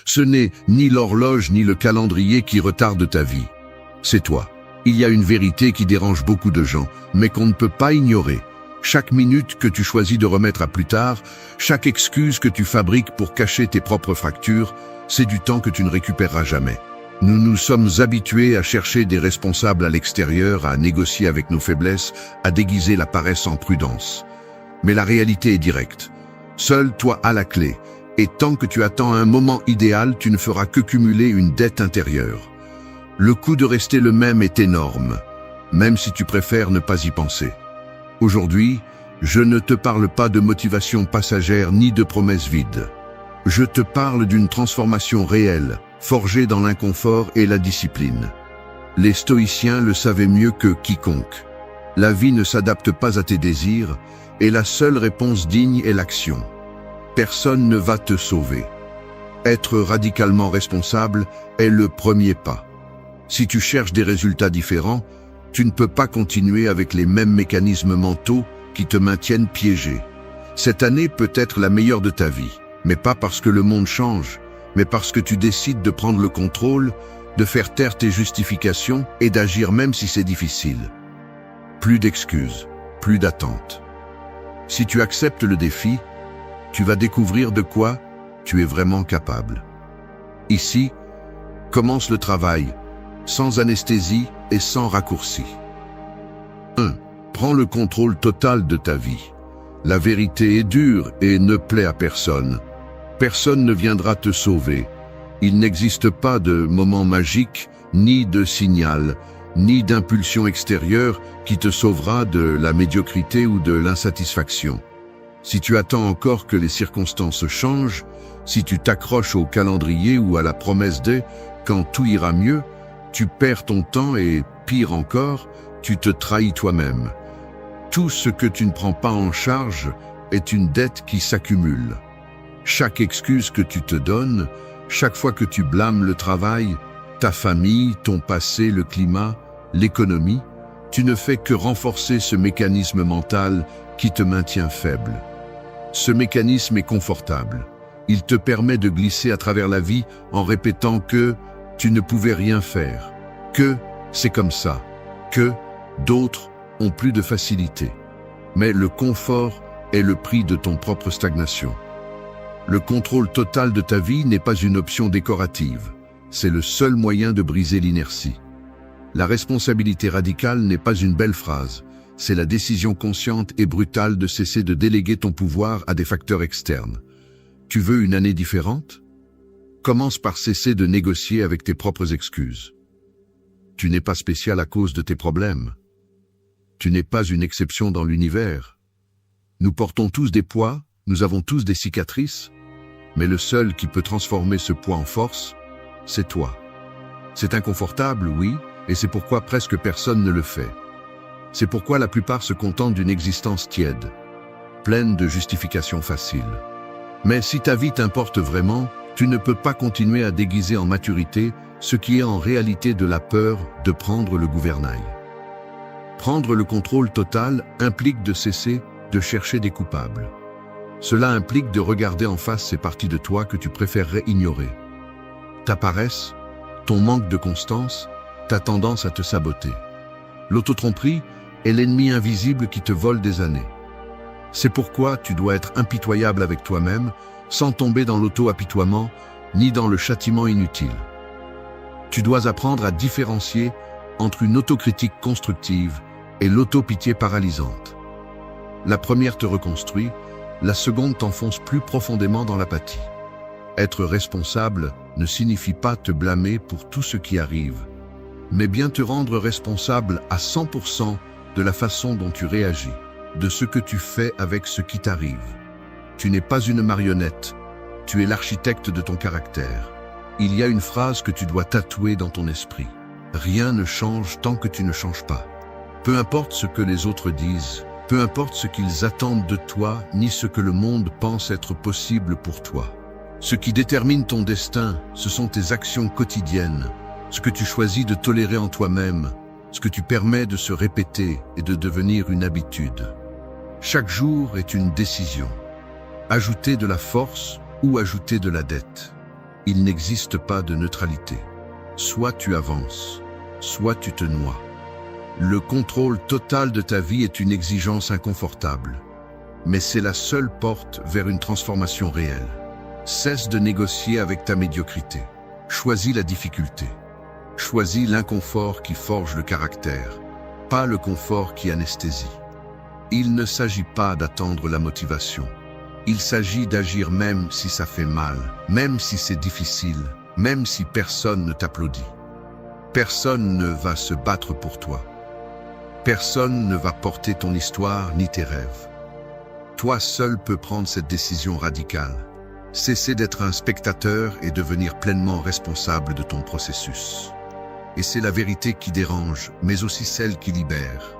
Ce n'est ni l'horloge ni le calendrier qui retardent ta vie. C'est toi. Il y a une vérité qui dérange beaucoup de gens, mais qu'on ne peut pas ignorer. Chaque minute que tu choisis de remettre à plus tard, chaque excuse que tu fabriques pour cacher tes propres fractures, c'est du temps que tu ne récupéreras jamais. Nous nous sommes habitués à chercher des responsables à l'extérieur, à négocier avec nos faiblesses, à déguiser la paresse en prudence. Mais la réalité est directe. Seul toi as la clé, et tant que tu attends un moment idéal, tu ne feras que cumuler une dette intérieure. Le coût de rester le même est énorme, même si tu préfères ne pas y penser. Aujourd'hui, je ne te parle pas de motivation passagère ni de promesses vides. Je te parle d'une transformation réelle, forgée dans l'inconfort et la discipline. Les stoïciens le savaient mieux que quiconque. La vie ne s'adapte pas à tes désirs, et la seule réponse digne est l'action. Personne ne va te sauver. Être radicalement responsable est le premier pas. Si tu cherches des résultats différents, tu ne peux pas continuer avec les mêmes mécanismes mentaux qui te maintiennent piégé. Cette année peut être la meilleure de ta vie, mais pas parce que le monde change, mais parce que tu décides de prendre le contrôle, de faire taire tes justifications et d'agir même si c'est difficile. Plus d'excuses, plus d'attentes. Si tu acceptes le défi, tu vas découvrir de quoi tu es vraiment capable. Ici, commence le travail, sans anesthésie et sans raccourci. 1. Prends le contrôle total de ta vie. La vérité est dure et ne plaît à personne. Personne ne viendra te sauver. Il n'existe pas de moment magique, ni de signal, ni d'impulsion extérieure qui te sauvera de la médiocrité ou de l'insatisfaction. Si tu attends encore que les circonstances changent, si tu t'accroches au calendrier ou à la promesse de « quand tout ira mieux », tu perds ton temps et, pire encore, tu te trahis toi-même. Tout ce que tu ne prends pas en charge est une dette qui s'accumule. Chaque excuse que tu te donnes, chaque fois que tu blâmes le travail, ta famille, ton passé, le climat, l'économie, tu ne fais que renforcer ce mécanisme mental qui te maintient faible. Ce mécanisme est confortable. Il te permet de glisser à travers la vie en répétant que tu ne pouvais rien faire, que c'est comme ça, que d'autres ont plus de facilité. Mais le confort est le prix de ton propre stagnation. Le contrôle total de ta vie n'est pas une option décorative, c'est le seul moyen de briser l'inertie. La responsabilité radicale n'est pas une belle phrase, c'est la décision consciente et brutale de cesser de déléguer ton pouvoir à des facteurs externes. Tu veux une année différente ? Commence par cesser de négocier avec tes propres excuses. Tu n'es pas spécial à cause de tes problèmes. Tu n'es pas une exception dans l'univers. Nous portons tous des poids, nous avons tous des cicatrices, mais le seul qui peut transformer ce poids en force, c'est toi. C'est inconfortable, oui, et c'est pourquoi presque personne ne le fait. C'est pourquoi la plupart se contentent d'une existence tiède, pleine de justifications faciles. Mais si ta vie t'importe vraiment, tu ne peux pas continuer à déguiser en maturité ce qui est en réalité de la peur de prendre le gouvernail. Prendre le contrôle total implique de cesser de chercher des coupables. Cela implique de regarder en face ces parties de toi que tu préférerais ignorer. Ta paresse, ton manque de constance, ta tendance à te saboter. L'autotromperie est l'ennemi invisible qui te vole des années. C'est pourquoi tu dois être impitoyable avec toi-même, sans tomber dans l'auto-apitoiement, ni dans le châtiment inutile. Tu dois apprendre à différencier entre une autocritique constructive et l'autopitié paralysante. La première te reconstruit, la seconde t'enfonce plus profondément dans l'apathie. Être responsable ne signifie pas te blâmer pour tout ce qui arrive, mais bien te rendre responsable à 100% de la façon dont tu réagis, de ce que tu fais avec ce qui t'arrive. Tu n'es pas une marionnette, tu es l'architecte de ton caractère. Il y a une phrase que tu dois tatouer dans ton esprit. Rien ne change tant que tu ne changes pas. Peu importe ce que les autres disent, peu importe ce qu'ils attendent de toi, ni ce que le monde pense être possible pour toi. Ce qui détermine ton destin, ce sont tes actions quotidiennes, ce que tu choisis de tolérer en toi-même, ce que tu permets de se répéter et de devenir une habitude. Chaque jour est une décision. Ajouter de la force ou ajouter de la dette. Il n'existe pas de neutralité. Soit tu avances, soit tu te noies. Le contrôle total de ta vie est une exigence inconfortable, mais c'est la seule porte vers une transformation réelle. Cesse de négocier avec ta médiocrité. Choisis la difficulté. Choisis l'inconfort qui forge le caractère, pas le confort qui anesthésie. Il ne s'agit pas d'attendre la motivation. Il s'agit d'agir même si ça fait mal, même si c'est difficile, même si personne ne t'applaudit. Personne ne va se battre pour toi. Personne ne va porter ton histoire ni tes rêves. Toi seul peux prendre cette décision radicale. Cesser d'être un spectateur et devenir pleinement responsable de ton processus. Et c'est la vérité qui dérange, mais aussi celle qui libère.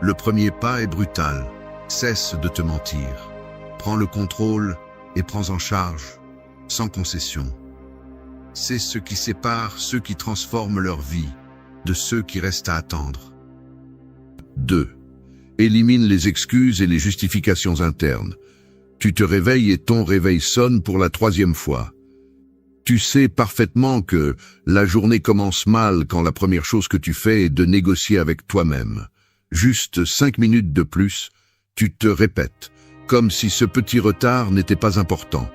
Le premier pas est brutal. Cesse de te mentir. Prends le contrôle et prends en charge, sans concession. C'est ce qui sépare ceux qui transforment leur vie de ceux qui restent à attendre. 2. Élimine les excuses et les justifications internes. Tu te réveilles et ton réveil sonne pour la 3e fois. Tu sais parfaitement que la journée commence mal quand la première chose que tu fais est de négocier avec toi-même. Juste 5 minutes de plus, tu te répètes, comme si ce petit retard n'était pas important.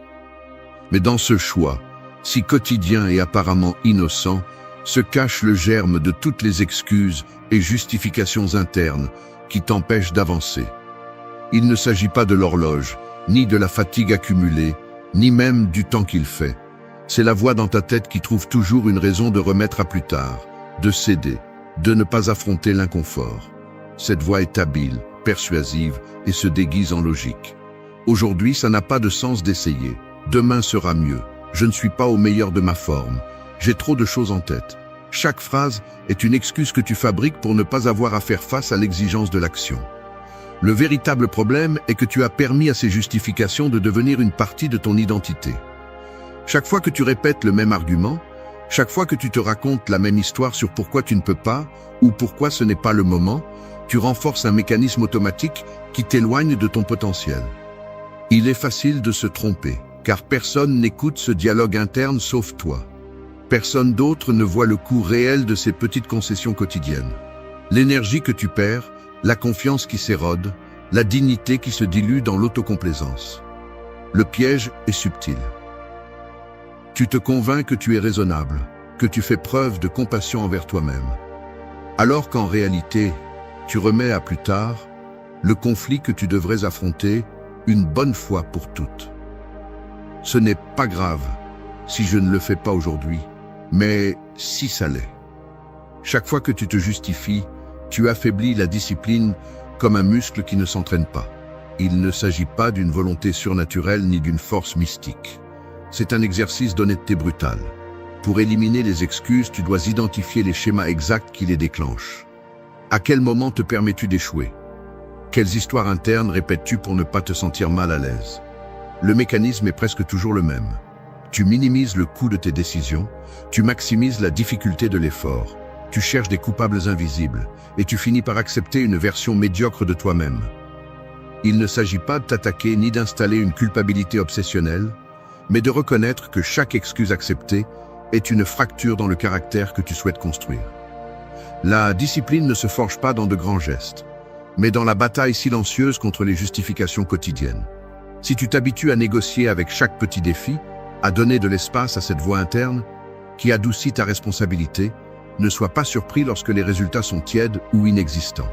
Mais dans ce choix, si quotidien et apparemment innocent, se cache le germe de toutes les excuses et justifications internes qui t'empêchent d'avancer. Il ne s'agit pas de l'horloge, ni de la fatigue accumulée, ni même du temps qu'il fait. C'est la voix dans ta tête qui trouve toujours une raison de remettre à plus tard, de céder, de ne pas affronter l'inconfort. Cette voix est habile, persuasive et se déguise en logique. Aujourd'hui, ça n'a pas de sens d'essayer. Demain sera mieux. Je ne suis pas au meilleur de ma forme. J'ai trop de choses en tête. Chaque phrase est une excuse que tu fabriques pour ne pas avoir à faire face à l'exigence de l'action. Le véritable problème est que tu as permis à ces justifications de devenir une partie de ton identité. Chaque fois que tu répètes le même argument, chaque fois que tu te racontes la même histoire sur pourquoi tu ne peux pas ou pourquoi ce n'est pas le moment, tu renforces un mécanisme automatique qui t'éloigne de ton potentiel. Il est facile de se tromper, car personne n'écoute ce dialogue interne sauf toi. Personne d'autre ne voit le coût réel de ces petites concessions quotidiennes. L'énergie que tu perds, la confiance qui s'érode, la dignité qui se dilue dans l'autocomplaisance. Le piège est subtil. Tu te convaincs que tu es raisonnable, que tu fais preuve de compassion envers toi-même. Alors qu'en réalité, tu remets à plus tard le conflit que tu devrais affronter une bonne fois pour toutes. Ce n'est pas grave si je ne le fais pas aujourd'hui, mais si ça l'est. Chaque fois que tu te justifies, tu affaiblis la discipline comme un muscle qui ne s'entraîne pas. Il ne s'agit pas d'une volonté surnaturelle ni d'une force mystique. C'est un exercice d'honnêteté brutale. Pour éliminer les excuses, tu dois identifier les schémas exacts qui les déclenchent. À quel moment te permets-tu d'échouer? Quelles histoires internes répètes-tu pour ne pas te sentir mal à l'aise? Le mécanisme est presque toujours le même. Tu minimises le coût de tes décisions, tu maximises la difficulté de l'effort, tu cherches des coupables invisibles, et tu finis par accepter une version médiocre de toi-même. Il ne s'agit pas de t'attaquer ni d'installer une culpabilité obsessionnelle, mais de reconnaître que chaque excuse acceptée est une fracture dans le caractère que tu souhaites construire. La discipline ne se forge pas dans de grands gestes, mais dans la bataille silencieuse contre les justifications quotidiennes. Si tu t'habitues à négocier avec chaque petit défi, à donner de l'espace à cette voix interne qui adoucit ta responsabilité, ne sois pas surpris lorsque les résultats sont tièdes ou inexistants.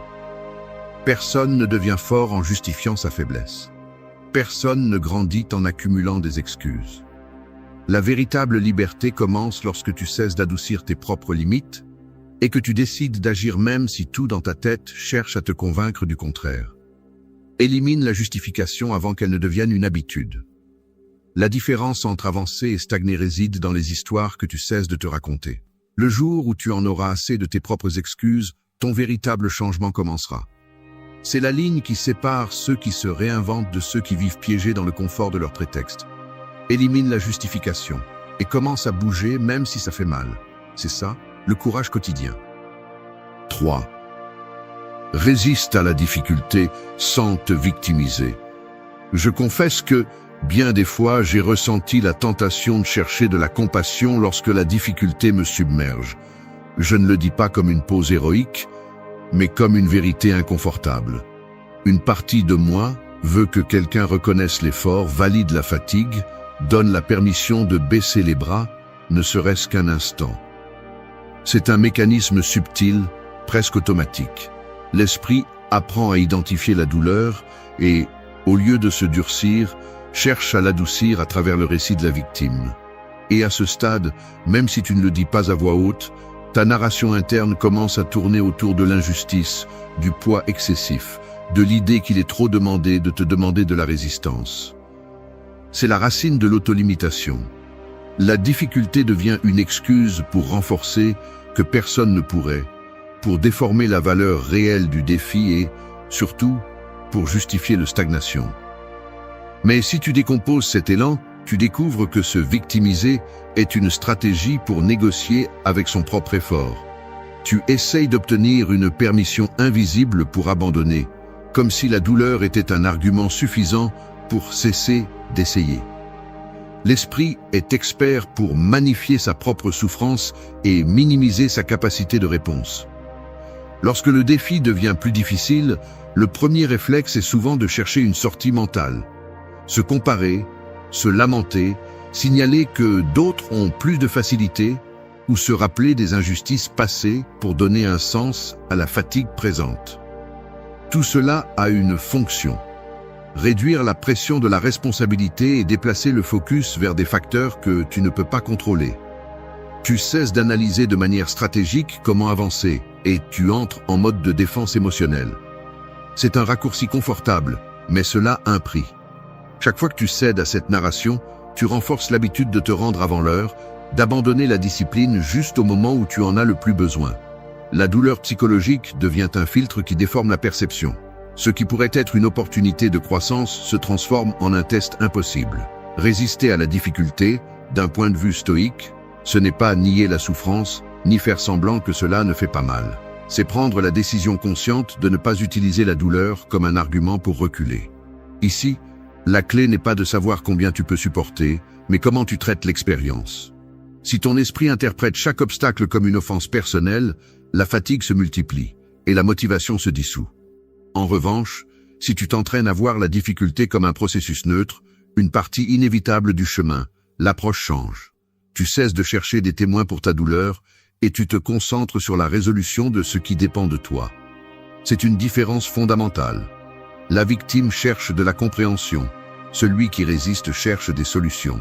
Personne ne devient fort en justifiant sa faiblesse. Personne ne grandit en accumulant des excuses. La véritable liberté commence lorsque tu cesses d'adoucir tes propres limites et que tu décides d'agir même si tout dans ta tête cherche à te convaincre du contraire. Élimine la justification avant qu'elle ne devienne une habitude. La différence entre avancer et stagner réside dans les histoires que tu cesses de te raconter. Le jour où tu en auras assez de tes propres excuses, ton véritable changement commencera. C'est la ligne qui sépare ceux qui se réinventent de ceux qui vivent piégés dans le confort de leurs prétextes. Élimine la justification et commence à bouger même si ça fait mal. C'est ça, le courage quotidien. 3. Résiste à la difficulté sans te victimiser. Je confesse que Bien des fois, j'ai ressenti la tentation de chercher de la compassion lorsque la difficulté me submerge. Je ne le dis pas comme une pose héroïque, mais comme une vérité inconfortable. Une partie de moi veut que quelqu'un reconnaisse l'effort, valide la fatigue, donne la permission de baisser les bras, ne serait-ce qu'un instant. C'est un mécanisme subtil, presque automatique. L'esprit apprend à identifier la douleur et, au lieu de se durcir, cherche à l'adoucir à travers le récit de la victime. Et à ce stade, même si tu ne le dis pas à voix haute, ta narration interne commence à tourner autour de l'injustice, du poids excessif, de l'idée qu'il est trop demandé de te demander de la résistance. C'est la racine de l'autolimitation. La difficulté devient une excuse pour renforcer que personne ne pourrait, pour déformer la valeur réelle du défi et, surtout, pour justifier la stagnation. Mais si tu décomposes cet élan, tu découvres que se victimiser est une stratégie pour négocier avec son propre effort. Tu essayes d'obtenir une permission invisible pour abandonner, comme si la douleur était un argument suffisant pour cesser d'essayer. L'esprit est expert pour magnifier sa propre souffrance et minimiser sa capacité de réponse. Lorsque le défi devient plus difficile, le premier réflexe est souvent de chercher une sortie mentale. Se comparer, se lamenter, signaler que d'autres ont plus de facilité ou se rappeler des injustices passées pour donner un sens à la fatigue présente. Tout cela a une fonction. Réduire la pression de la responsabilité et déplacer le focus vers des facteurs que tu ne peux pas contrôler. Tu cesses d'analyser de manière stratégique comment avancer et tu entres en mode de défense émotionnelle. C'est un raccourci confortable, mais cela a un prix. Chaque fois que tu cèdes à cette narration, tu renforces l'habitude de te rendre avant l'heure, d'abandonner la discipline juste au moment où tu en as le plus besoin. La douleur psychologique devient un filtre qui déforme la perception. Ce qui pourrait être une opportunité de croissance se transforme en un test impossible. Résister à la difficulté, d'un point de vue stoïque, ce n'est pas nier la souffrance, ni faire semblant que cela ne fait pas mal. C'est prendre la décision consciente de ne pas utiliser la douleur comme un argument pour reculer. Ici, la clé n'est pas de savoir combien tu peux supporter, mais comment tu traites l'expérience. Si ton esprit interprète chaque obstacle comme une offense personnelle, la fatigue se multiplie et la motivation se dissout. En revanche, si tu t'entraînes à voir la difficulté comme un processus neutre, une partie inévitable du chemin, l'approche change. Tu cesses de chercher des témoins pour ta douleur et tu te concentres sur la résolution de ce qui dépend de toi. C'est une différence fondamentale. La victime cherche de la compréhension, celui qui résiste cherche des solutions.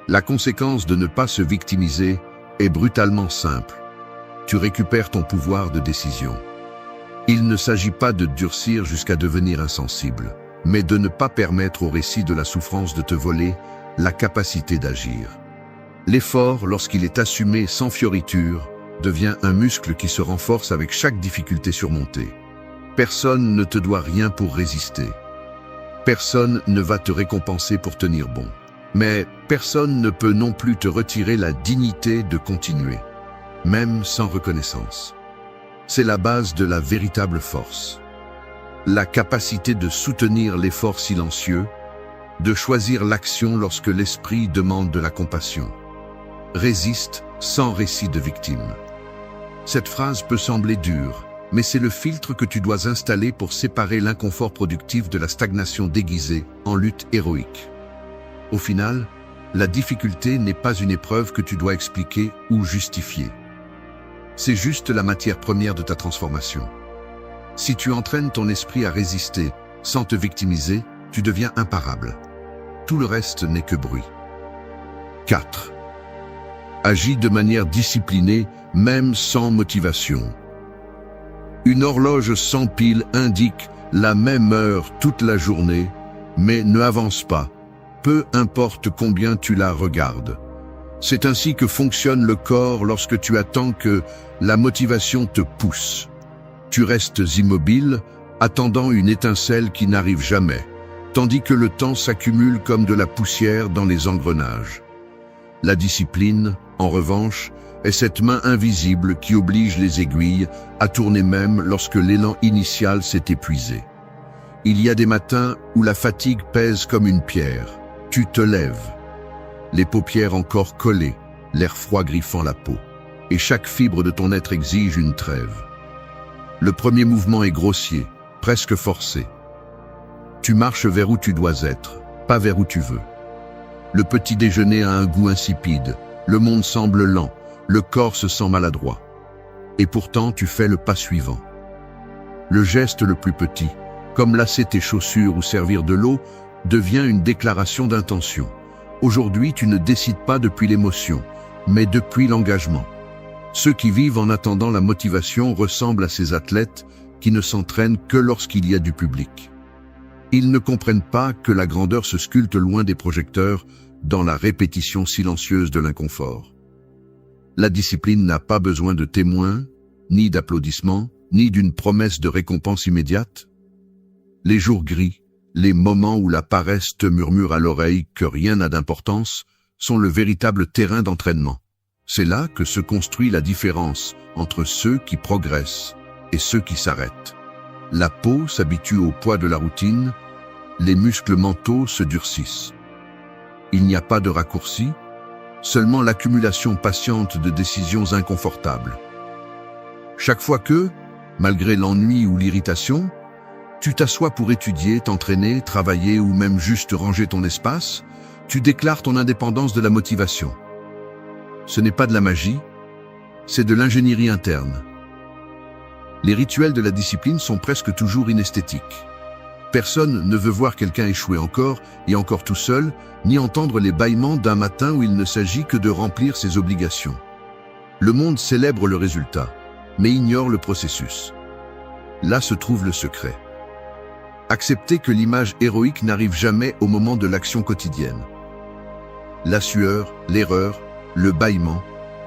La conséquence de ne pas se victimiser est brutalement simple. Tu récupères ton pouvoir de décision. Il ne s'agit pas de durcir jusqu'à devenir insensible, mais de ne pas permettre au récit de la souffrance de te voler la capacité d'agir. L'effort, lorsqu'il est assumé sans fioriture, devient un muscle qui se renforce avec chaque difficulté surmontée. Personne ne te doit rien pour résister. Personne ne va te récompenser pour tenir bon. Mais personne ne peut non plus te retirer la dignité de continuer, même sans reconnaissance. C'est la base de la véritable force. La capacité de soutenir l'effort silencieux, de choisir l'action lorsque l'esprit demande de la compassion. Résiste sans récit de victime. Cette phrase peut sembler dure, mais c'est le filtre que tu dois installer pour séparer l'inconfort productif de la stagnation déguisée en lutte héroïque. Au final, la difficulté n'est pas une épreuve que tu dois expliquer ou justifier. C'est juste la matière première de ta transformation. Si tu entraînes ton esprit à résister sans te victimiser, tu deviens imparable. Tout le reste n'est que bruit. 4. Agis de manière disciplinée, même sans motivation. Une horloge sans pile indique la même heure toute la journée, mais ne avance pas, peu importe combien tu la regardes. C'est ainsi que fonctionne le corps lorsque tu attends que la motivation te pousse. Tu restes immobile, attendant une étincelle qui n'arrive jamais, tandis que le temps s'accumule comme de la poussière dans les engrenages. La discipline, en revanche, est cette main invisible qui oblige les aiguilles à tourner même lorsque l'élan initial s'est épuisé. Il y a des matins où la fatigue pèse comme une pierre, Tu te lèves, les paupières encore collées, l'air froid griffant la peau, et chaque fibre de ton être exige une trêve. Le premier mouvement est grossier, presque forcé. Tu marches vers où tu dois être, pas vers où tu veux. Le petit déjeuner a un goût insipide, le monde semble lent, le corps se sent maladroit. Et pourtant tu fais le pas suivant. Le geste le plus petit, comme lasser tes chaussures ou servir de l'eau, devient une déclaration d'intention. Aujourd'hui, tu ne décides pas depuis l'émotion, mais depuis l'engagement. Ceux qui vivent en attendant la motivation ressemblent à ces athlètes qui ne s'entraînent que lorsqu'il y a du public. Ils ne comprennent pas que la grandeur se sculpte loin des projecteurs, dans la répétition silencieuse de l'inconfort. La discipline n'a pas besoin de témoins, ni d'applaudissements, ni d'une promesse de récompense immédiate. Les jours gris, les moments où la paresse te murmure à l'oreille que rien n'a d'importance, sont le véritable terrain d'entraînement. C'est là que se construit la différence entre ceux qui progressent et ceux qui s'arrêtent. La peau s'habitue au poids de la routine, les muscles mentaux se durcissent. Il n'y a pas de raccourci, seulement l'accumulation patiente de décisions inconfortables. Chaque fois que, malgré l'ennui ou l'irritation, tu t'assois pour étudier, t'entraîner, travailler ou même juste ranger ton espace, tu déclares ton indépendance de la motivation. Ce n'est pas de la magie, c'est de l'ingénierie interne. Les rituels de la discipline sont presque toujours inesthétiques. Personne ne veut voir quelqu'un échouer encore et encore tout seul, ni entendre les bâillements d'un matin où il ne s'agit que de remplir ses obligations. Le monde célèbre le résultat, mais ignore le processus. Là se trouve le secret. Accepter que l'image héroïque n'arrive jamais au moment de l'action quotidienne. La sueur, l'erreur, le bâillement,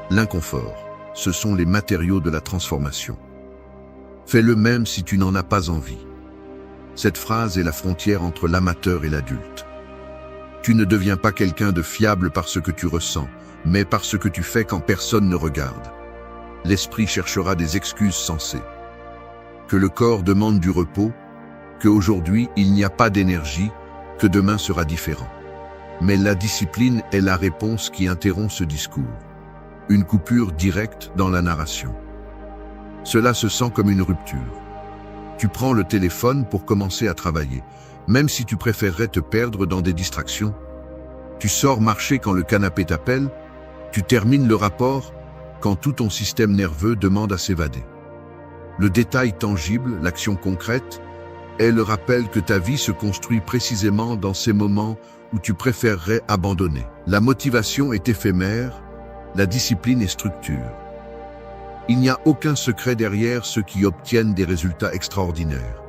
l'inconfort, ce sont les matériaux de la transformation. Fais-le même si tu n'en as pas envie. Cette phrase est la frontière entre l'amateur et l'adulte. Tu ne deviens pas quelqu'un de fiable par ce que tu ressens, mais par ce que tu fais quand personne ne regarde. L'esprit cherchera des excuses sensées. Que le corps demande du repos, qu'aujourd'hui il n'y a pas d'énergie, que demain sera différent. Mais la discipline est la réponse qui interrompt ce discours. Une coupure directe dans la narration. Cela se sent comme une rupture. Tu prends le téléphone pour commencer à travailler, même si tu préférerais te perdre dans des distractions. Tu sors marcher quand le canapé t'appelle, tu termines le rapport quand tout ton système nerveux demande à s'évader. Le détail tangible, l'action concrète, est le rappel que ta vie se construit précisément dans ces moments où tu préférerais abandonner. La motivation est éphémère, la discipline est structure. Il n'y a aucun secret derrière ceux qui obtiennent des résultats extraordinaires.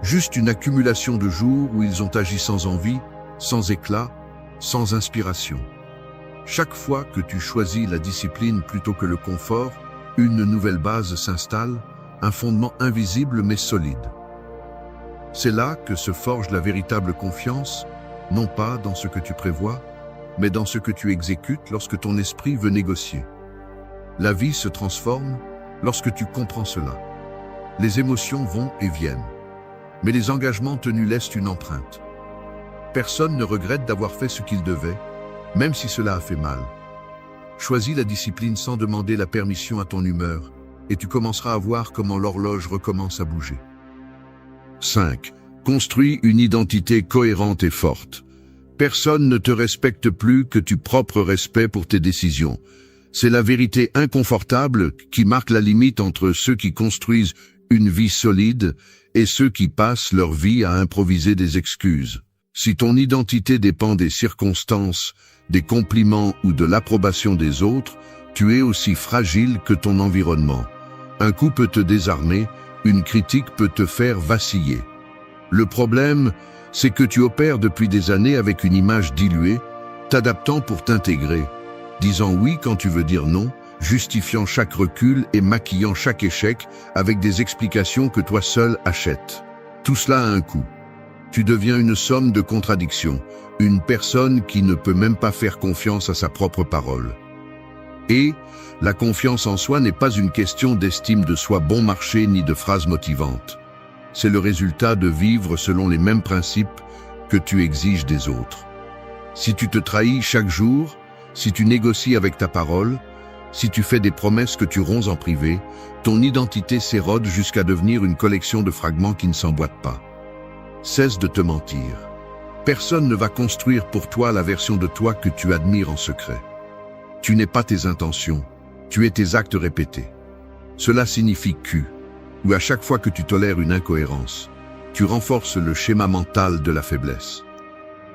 Juste une accumulation de jours où ils ont agi sans envie, sans éclat, sans inspiration. Chaque fois que tu choisis la discipline plutôt que le confort, une nouvelle base s'installe, un fondement invisible mais solide. C'est là que se forge la véritable confiance, non pas dans ce que tu prévois, mais dans ce que tu exécutes lorsque ton esprit veut négocier. La vie se transforme lorsque tu comprends cela. Les émotions vont et viennent, mais les engagements tenus laissent une empreinte. Personne ne regrette d'avoir fait ce qu'il devait, même si cela a fait mal. Choisis la discipline sans demander la permission à ton humeur, et tu commenceras à voir comment l'horloge recommence à bouger. 5. Construis une identité cohérente et forte. Personne ne te respecte plus que tu propre respect pour tes décisions. C'est la vérité inconfortable qui marque la limite entre ceux qui construisent une vie solide et ceux qui passent leur vie à improviser des excuses. Si ton identité dépend des circonstances, des compliments ou de l'approbation des autres, tu es aussi fragile que ton environnement. Un coup peut te désarmer, une critique peut te faire vaciller. Le problème, c'est que tu opères depuis des années avec une image diluée, t'adaptant pour t'intégrer, disant oui quand tu veux dire non, justifiant chaque recul et maquillant chaque échec avec des explications que toi seul achètes. Tout cela a un coût. Tu deviens une somme de contradictions, une personne qui ne peut même pas faire confiance à sa propre parole. Et la confiance en soi n'est pas une question d'estime de soi bon marché ni de phrases motivantes. C'est le résultat de vivre selon les mêmes principes que tu exiges des autres. Si tu te trahis chaque jour, si tu négocies avec ta parole, si tu fais des promesses que tu romps en privé, ton identité s'érode jusqu'à devenir une collection de fragments qui ne s'emboîtent pas. Cesse de te mentir. Personne ne va construire pour toi la version de toi que tu admires en secret. Tu n'es pas tes intentions, tu es tes actes répétés. Cela signifie ou à chaque fois que tu tolères une incohérence, tu renforces le schéma mental de la faiblesse.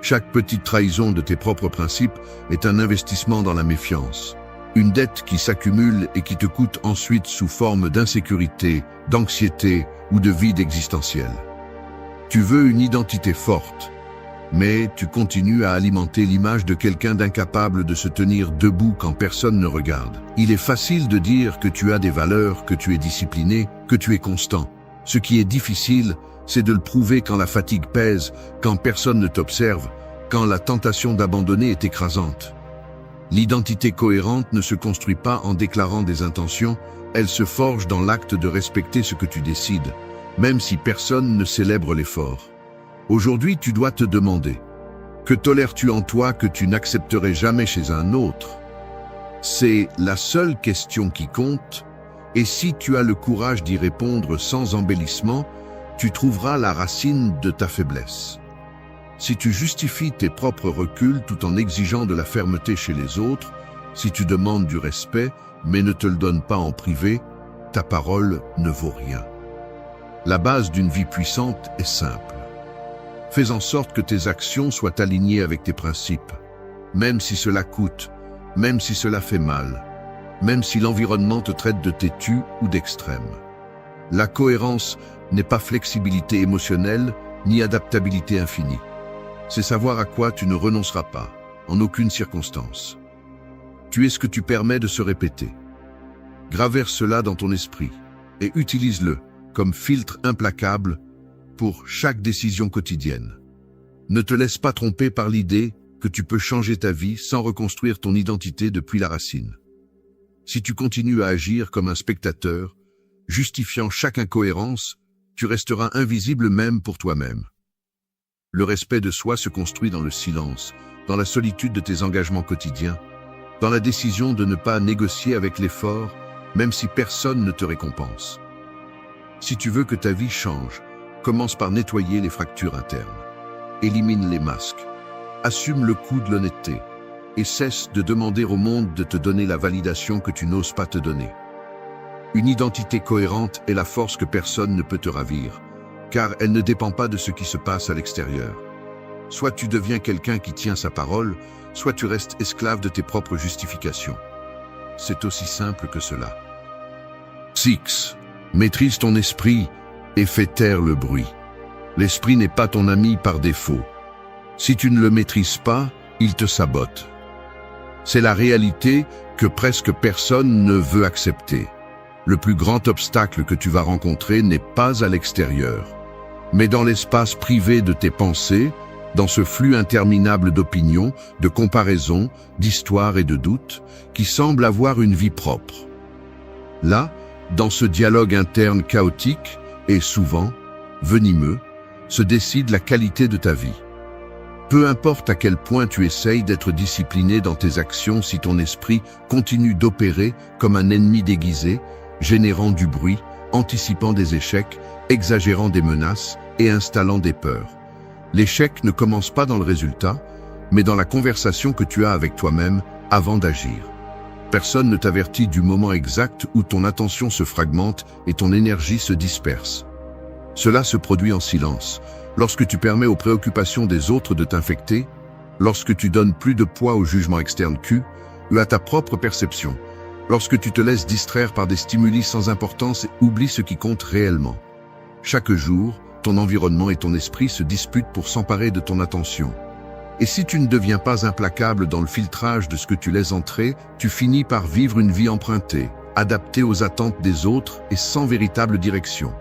Chaque petite trahison de tes propres principes est un investissement dans la méfiance. Une dette qui s'accumule et qui te coûte ensuite sous forme d'insécurité, d'anxiété ou de vide existentiel. Tu veux une identité forte, mais tu continues à alimenter l'image de quelqu'un d'incapable de se tenir debout quand personne ne regarde. Il est facile de dire que tu as des valeurs, que tu es discipliné, que tu es constant. Ce qui est difficile, c'est de le prouver quand la fatigue pèse, quand personne ne t'observe, quand la tentation d'abandonner est écrasante. L'identité cohérente ne se construit pas en déclarant des intentions, elle se forge dans l'acte de respecter ce que tu décides, même si personne ne célèbre l'effort. Aujourd'hui, tu dois te demander, que tolères-tu en toi que tu n'accepterais jamais chez un autre? C'est la seule question qui compte, et si tu as le courage d'y répondre sans embellissement, tu trouveras la racine de ta faiblesse. Si tu justifies tes propres reculs tout en exigeant de la fermeté chez les autres, si tu demandes du respect mais ne te le donnes pas en privé, ta parole ne vaut rien. La base d'une vie puissante est simple. Fais en sorte que tes actions soient alignées avec tes principes, même si cela coûte, même si cela fait mal, même si l'environnement te traite de têtu ou d'extrême. La cohérence n'est pas flexibilité émotionnelle ni adaptabilité infinie. C'est savoir à quoi tu ne renonceras pas, en aucune circonstance. Tu es ce que tu permets de se répéter. Gravère cela dans ton esprit et utilise-le comme filtre implacable pour chaque décision quotidienne. Ne te laisse pas tromper par l'idée que tu peux changer ta vie sans reconstruire ton identité depuis la racine. Si tu continues à agir comme un spectateur, justifiant chaque incohérence, tu resteras invisible même pour toi-même. Le respect de soi se construit dans le silence, dans la solitude de tes engagements quotidiens, dans la décision de ne pas négocier avec l'effort, même si personne ne te récompense. Si tu veux que ta vie change, commence par nettoyer les fractures internes. Élimine les masques. Assume le coût de l'honnêteté. Et cesse de demander au monde de te donner la validation que tu n'oses pas te donner. Une identité cohérente est la force que personne ne peut te ravir, car elle ne dépend pas de ce qui se passe à l'extérieur. Soit tu deviens quelqu'un qui tient sa parole, soit tu restes esclave de tes propres justifications. C'est aussi simple que cela. 6. Maîtrise ton esprit et fais taire le bruit. L'esprit n'est pas ton ami par défaut. Si tu ne le maîtrises pas, il te sabote. C'est la réalité que presque personne ne veut accepter. Le plus grand obstacle que tu vas rencontrer n'est pas à l'extérieur, mais dans l'espace privé de tes pensées, dans ce flux interminable d'opinions, de comparaisons, d'histoires et de doutes, qui semble avoir une vie propre. Là, dans ce dialogue interne chaotique et souvent venimeux, se décide la qualité de ta vie. Peu importe à quel point tu essayes d'être discipliné dans tes actions, si ton esprit continue d'opérer comme un ennemi déguisé, générant du bruit, anticipant des échecs, exagérant des menaces et installant des peurs. L'échec ne commence pas dans le résultat, mais dans la conversation que tu as avec toi-même avant d'agir. Personne ne t'avertit du moment exact où ton attention se fragmente et ton énergie se disperse. Cela se produit en silence, lorsque tu permets aux préoccupations des autres de t'infecter, lorsque tu donnes plus de poids au jugement externe ou à ta propre perception, lorsque tu te laisses distraire par des stimuli sans importance et oublies ce qui compte réellement. Chaque jour, ton environnement et ton esprit se disputent pour s'emparer de ton attention. Et si tu ne deviens pas implacable dans le filtrage de ce que tu laisses entrer, tu finis par vivre une vie empruntée, adaptée aux attentes des autres et sans véritable direction.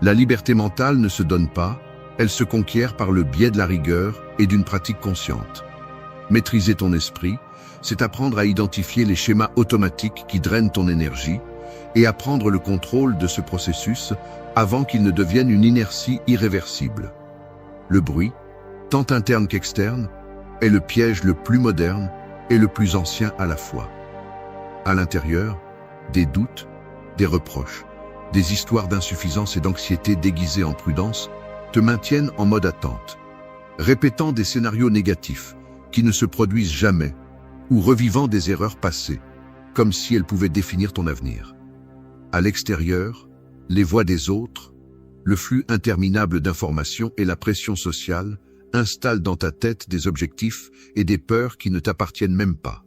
La liberté mentale ne se donne pas, elle se conquiert par le biais de la rigueur et d'une pratique consciente. Maîtriser ton esprit, c'est apprendre à identifier les schémas automatiques qui drainent ton énergie et à prendre le contrôle de ce processus avant qu'il ne devienne une inertie irréversible. Le bruit, tant interne qu'externe, est le piège le plus moderne et le plus ancien à la fois. À l'intérieur, des doutes, des reproches, des histoires d'insuffisance et d'anxiété déguisées en prudence te maintiennent en mode attente, répétant des scénarios négatifs qui ne se produisent jamais ou revivant des erreurs passées, comme si elles pouvaient définir ton avenir. À l'extérieur, les voix des autres, le flux interminable d'informations et la pression sociale installent dans ta tête des objectifs et des peurs qui ne t'appartiennent même pas.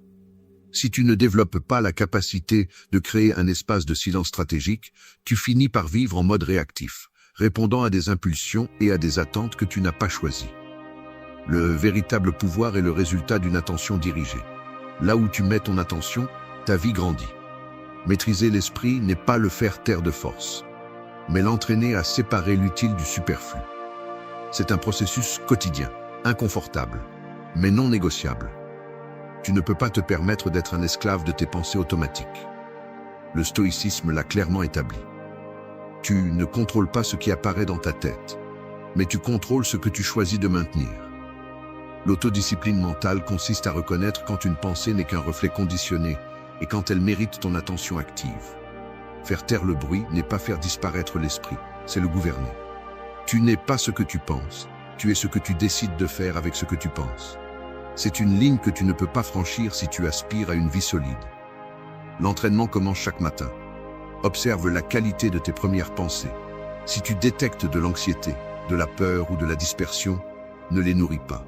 Si tu ne développes pas la capacité de créer un espace de silence stratégique, tu finis par vivre en mode réactif, répondant à des impulsions et à des attentes que tu n'as pas choisies. Le véritable pouvoir est le résultat d'une attention dirigée. Là où tu mets ton attention, ta vie grandit. Maîtriser l'esprit n'est pas le faire taire de force, mais l'entraîner à séparer l'utile du superflu. C'est un processus quotidien, inconfortable, mais non négociable. Tu ne peux pas te permettre d'être un esclave de tes pensées automatiques. Le stoïcisme l'a clairement établi. Tu ne contrôles pas ce qui apparaît dans ta tête, mais tu contrôles ce que tu choisis de maintenir. L'autodiscipline mentale consiste à reconnaître quand une pensée n'est qu'un reflet conditionné et quand elle mérite ton attention active. Faire taire le bruit n'est pas faire disparaître l'esprit, c'est le gouverner. Tu n'es pas ce que tu penses, tu es ce que tu décides de faire avec ce que tu penses. C'est une ligne que tu ne peux pas franchir si tu aspires à une vie solide. L'entraînement commence chaque matin. Observe la qualité de tes premières pensées. Si tu détectes de l'anxiété, de la peur ou de la dispersion, ne les nourris pas.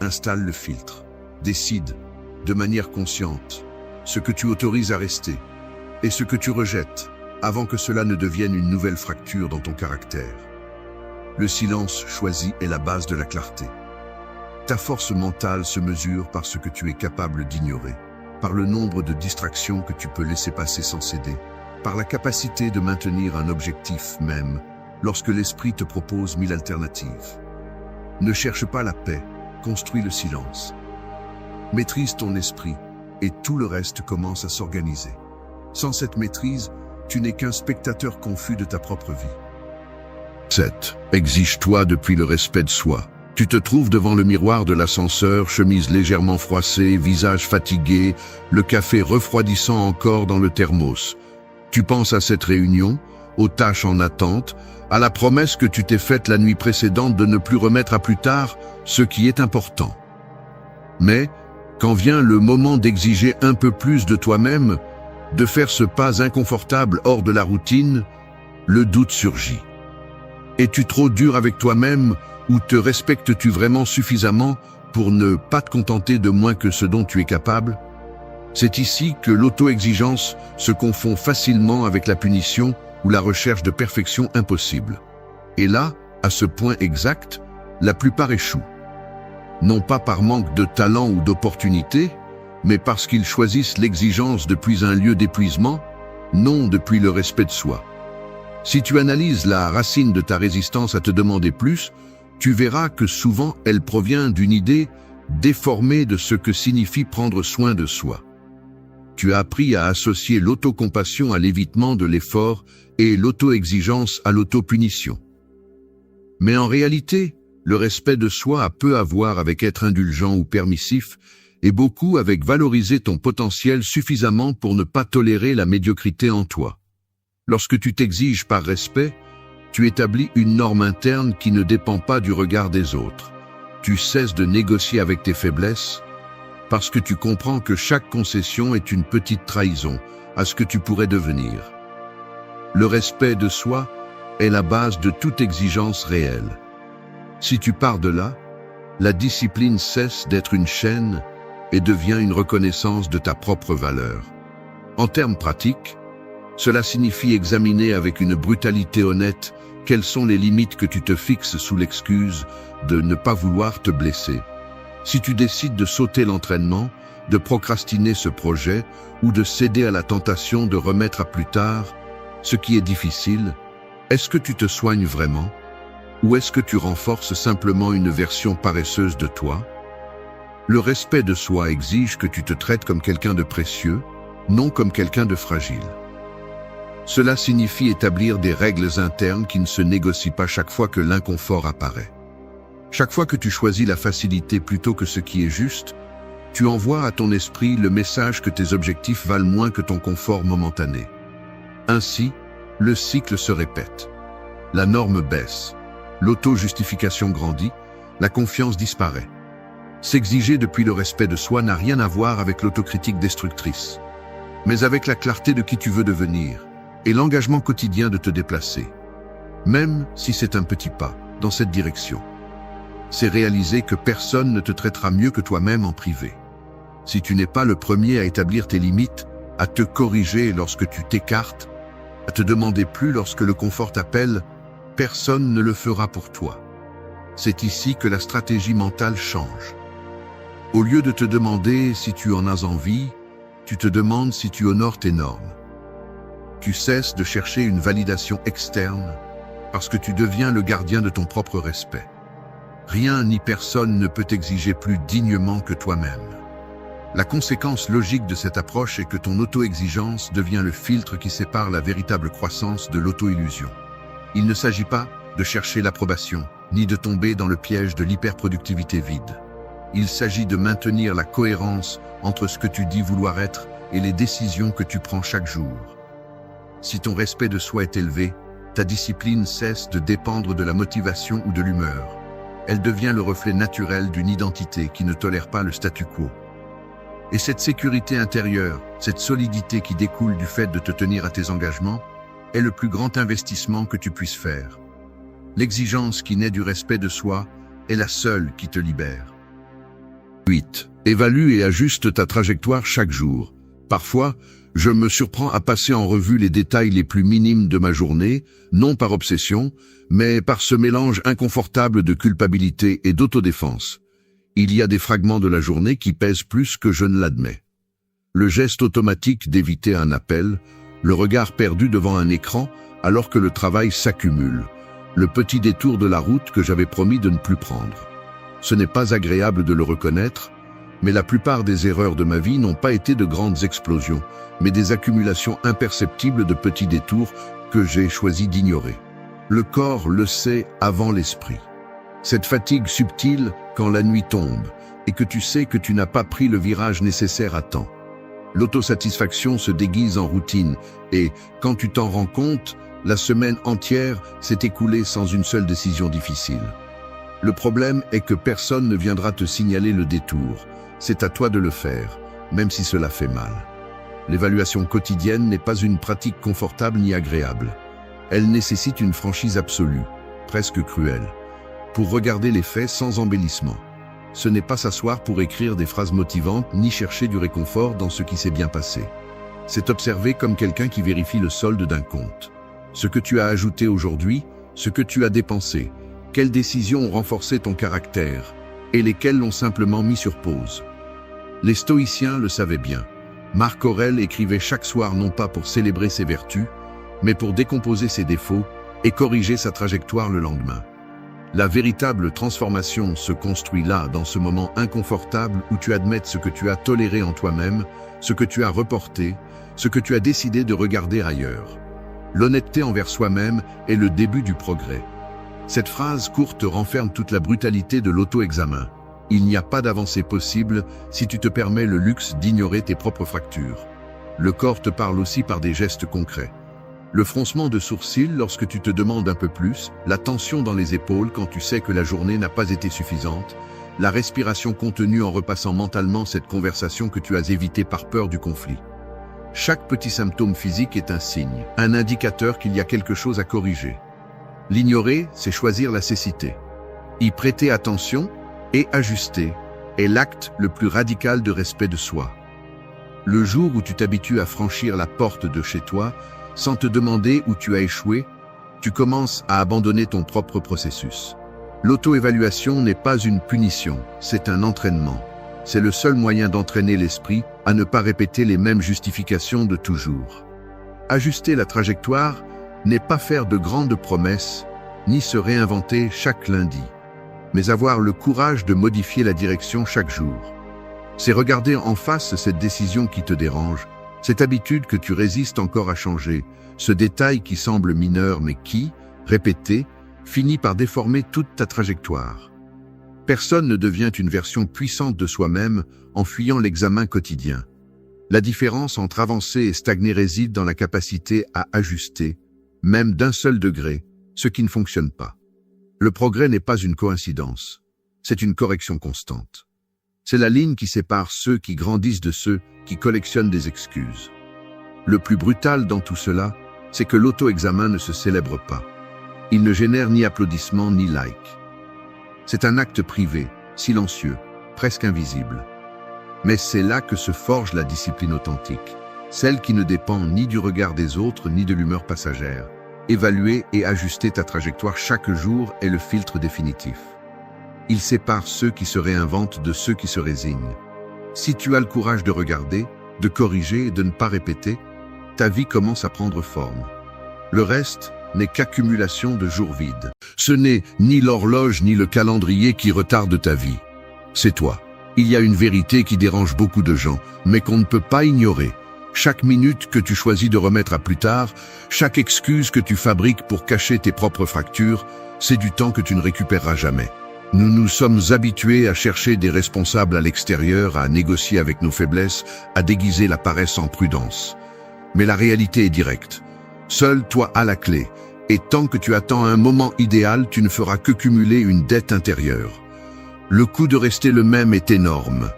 Installe le filtre. Décide, de manière consciente, ce que tu autorises à rester et ce que tu rejettes, avant que cela ne devienne une nouvelle fracture dans ton caractère. Le silence choisi est la base de la clarté. Ta force mentale se mesure par ce que tu es capable d'ignorer, par le nombre de distractions que tu peux laisser passer sans céder, par la capacité de maintenir un objectif même, lorsque l'esprit te propose 1000 alternatives. Ne cherche pas la paix, construis le silence. Maîtrise ton esprit, et tout le reste commence à s'organiser. Sans cette maîtrise, tu n'es qu'un spectateur confus de ta propre vie. 7. Exige-toi depuis le respect de soi. Tu te trouves devant le miroir de l'ascenseur, chemise légèrement froissée, visage fatigué, le café refroidissant encore dans le thermos. Tu penses à cette réunion, aux tâches en attente, à la promesse que tu t'es faite la nuit précédente de ne plus remettre à plus tard ce qui est important. Mais, quand vient le moment d'exiger un peu plus de toi-même, de faire ce pas inconfortable hors de la routine, le doute surgit. Es-tu trop dur avec toi-même ou te respectes-tu vraiment suffisamment pour ne pas te contenter de moins que ce dont tu es capable? C'est ici que l'auto-exigence se confond facilement avec la punition ou la recherche de perfection impossible. Et là, à ce point exact, la plupart échouent. Non pas par manque de talent ou d'opportunité, mais parce qu'ils choisissent l'exigence depuis un lieu d'épuisement, non depuis le respect de soi. Si tu analyses la racine de ta résistance à te demander plus, tu verras que souvent elle provient d'une idée déformée de ce que signifie prendre soin de soi. Tu as appris à associer l'autocompassion à l'évitement de l'effort et l'auto-exigence à l'autopunition. Mais en réalité, le respect de soi a peu à voir avec être indulgent ou permissif, et beaucoup avec valoriser ton potentiel suffisamment pour ne pas tolérer la médiocrité en toi. Lorsque tu t'exiges par respect, tu établis une norme interne qui ne dépend pas du regard des autres. Tu cesses de négocier avec tes faiblesses, parce que tu comprends que chaque concession est une petite trahison à ce que tu pourrais devenir. Le respect de soi est la base de toute exigence réelle. Si tu pars de là, la discipline cesse d'être une chaîne et devient une reconnaissance de ta propre valeur. En termes pratiques, cela signifie examiner avec une brutalité honnête quelles sont les limites que tu te fixes sous l'excuse de ne pas vouloir te blesser. Si tu décides de sauter l'entraînement, de procrastiner ce projet ou de céder à la tentation de remettre à plus tard ce qui est difficile, est-ce que tu te soignes vraiment? Ou est-ce que tu renforces simplement une version paresseuse de toi? Le respect de soi exige que tu te traites comme quelqu'un de précieux, non comme quelqu'un de fragile. Cela signifie établir des règles internes qui ne se négocient pas chaque fois que l'inconfort apparaît. Chaque fois que tu choisis la facilité plutôt que ce qui est juste, tu envoies à ton esprit le message que tes objectifs valent moins que ton confort momentané. Ainsi, le cycle se répète. La norme baisse, l'auto-justification grandit, la confiance disparaît. S'exiger depuis le respect de soi n'a rien à voir avec l'autocritique destructrice, mais avec la clarté de qui tu veux devenir et l'engagement quotidien de te déplacer, même si c'est un petit pas dans cette direction. C'est réaliser que personne ne te traitera mieux que toi-même en privé. Si tu n'es pas le premier à établir tes limites, à te corriger lorsque tu t'écartes, à te demander plus lorsque le confort t'appelle, personne ne le fera pour toi. C'est ici que la stratégie mentale change. Au lieu de te demander si tu en as envie, tu te demandes si tu honores tes normes. Tu cesses de chercher une validation externe parce que tu deviens le gardien de ton propre respect. Rien ni personne ne peut t'exiger plus dignement que toi-même. La conséquence logique de cette approche est que ton auto-exigence devient le filtre qui sépare la véritable croissance de l'auto-illusion. Il ne s'agit pas de chercher l'approbation, ni de tomber dans le piège de l'hyperproductivité vide. Il s'agit de maintenir la cohérence entre ce que tu dis vouloir être et les décisions que tu prends chaque jour. Si ton respect de soi est élevé, ta discipline cesse de dépendre de la motivation ou de l'humeur. Elle devient le reflet naturel d'une identité qui ne tolère pas le statu quo. Et cette sécurité intérieure, cette solidité qui découle du fait de te tenir à tes engagements, est le plus grand investissement que tu puisses faire. L'exigence qui naît du respect de soi est la seule qui te libère. 8. Évalue et ajuste ta trajectoire chaque jour. Parfois, je me surprends à passer en revue les détails les plus minimes de ma journée, non par obsession, mais par ce mélange inconfortable de culpabilité et d'autodéfense. Il y a des fragments de la journée qui pèsent plus que je ne l'admets. Le geste automatique d'éviter un appel, le regard perdu devant un écran alors que le travail s'accumule, le petit détour de la route que j'avais promis de ne plus prendre. Ce n'est pas agréable de le reconnaître, mais la plupart des erreurs de ma vie n'ont pas été de grandes explosions, mais des accumulations imperceptibles de petits détours que j'ai choisi d'ignorer. Le corps le sait avant l'esprit. Cette fatigue subtile quand la nuit tombe et que tu sais que tu n'as pas pris le virage nécessaire à temps. L'autosatisfaction se déguise en routine et, quand tu t'en rends compte, la semaine entière s'est écoulée sans une seule décision difficile. Le problème est que personne ne viendra te signaler le détour. C'est à toi de le faire, même si cela fait mal. L'évaluation quotidienne n'est pas une pratique confortable ni agréable. Elle nécessite une franchise absolue, presque cruelle, pour regarder les faits sans embellissement. Ce n'est pas s'asseoir pour écrire des phrases motivantes ni chercher du réconfort dans ce qui s'est bien passé. C'est observer comme quelqu'un qui vérifie le solde d'un compte. Ce que tu as ajouté aujourd'hui, ce que tu as dépensé, quelles décisions ont renforcé ton caractère et lesquelles l'ont simplement mis sur pause. Les stoïciens le savaient bien. Marc Aurèle écrivait chaque soir non pas pour célébrer ses vertus, mais pour décomposer ses défauts et corriger sa trajectoire le lendemain. La véritable transformation se construit là, dans ce moment inconfortable où tu admettes ce que tu as toléré en toi-même, ce que tu as reporté, ce que tu as décidé de regarder ailleurs. L'honnêteté envers soi-même est le début du progrès. Cette phrase courte renferme toute la brutalité de l'auto-examen. Il n'y a pas d'avancée possible si tu te permets le luxe d'ignorer tes propres fractures. Le corps te parle aussi par des gestes concrets. Le froncement de sourcils lorsque tu te demandes un peu plus, la tension dans les épaules quand tu sais que la journée n'a pas été suffisante, la respiration contenue en repassant mentalement cette conversation que tu as évitée par peur du conflit. Chaque petit symptôme physique est un signe, un indicateur qu'il y a quelque chose à corriger. L'ignorer, c'est choisir la cécité. Y prêter attention et ajuster est l'acte le plus radical de respect de soi. Le jour où tu t'habitues à franchir la porte de chez toi, sans te demander où tu as échoué, tu commences à abandonner ton propre processus. L'auto-évaluation n'est pas une punition, c'est un entraînement. C'est le seul moyen d'entraîner l'esprit à ne pas répéter les mêmes justifications de toujours. Ajuster la trajectoire n'est pas faire de grandes promesses, ni se réinventer chaque lundi, mais avoir le courage de modifier la direction chaque jour. C'est regarder en face cette décision qui te dérange, cette habitude que tu résistes encore à changer, ce détail qui semble mineur mais qui, répété, finit par déformer toute ta trajectoire. Personne ne devient une version puissante de soi-même en fuyant l'examen quotidien. La différence entre avancer et stagner réside dans la capacité à ajuster, même d'un seul degré, ce qui ne fonctionne pas. Le progrès n'est pas une coïncidence, c'est une correction constante. C'est la ligne qui sépare ceux qui grandissent de ceux qui collectionnent des excuses. Le plus brutal dans tout cela, c'est que l'auto-examen ne se célèbre pas. Il ne génère ni applaudissements ni likes. C'est un acte privé, silencieux, presque invisible. Mais c'est là que se forge la discipline authentique, celle qui ne dépend ni du regard des autres ni de l'humeur passagère. Évaluer et ajuster ta trajectoire chaque jour est le filtre définitif. Il sépare ceux qui se réinventent de ceux qui se résignent. Si tu as le courage de regarder, de corriger et de ne pas répéter, ta vie commence à prendre forme. Le reste n'est qu'accumulation de jours vides. Ce n'est ni l'horloge ni le calendrier qui retardent ta vie. C'est toi. Il y a une vérité qui dérange beaucoup de gens, mais qu'on ne peut pas ignorer. Chaque minute que tu choisis de remettre à plus tard, chaque excuse que tu fabriques pour cacher tes propres fractures, c'est du temps que tu ne récupéreras jamais. Nous nous sommes habitués à chercher des responsables à l'extérieur, à négocier avec nos faiblesses, à déguiser la paresse en prudence. Mais la réalité est directe. Seul toi as la clé, et tant que tu attends un moment idéal, tu ne feras que cumuler une dette intérieure. Le coût de rester le même est énorme,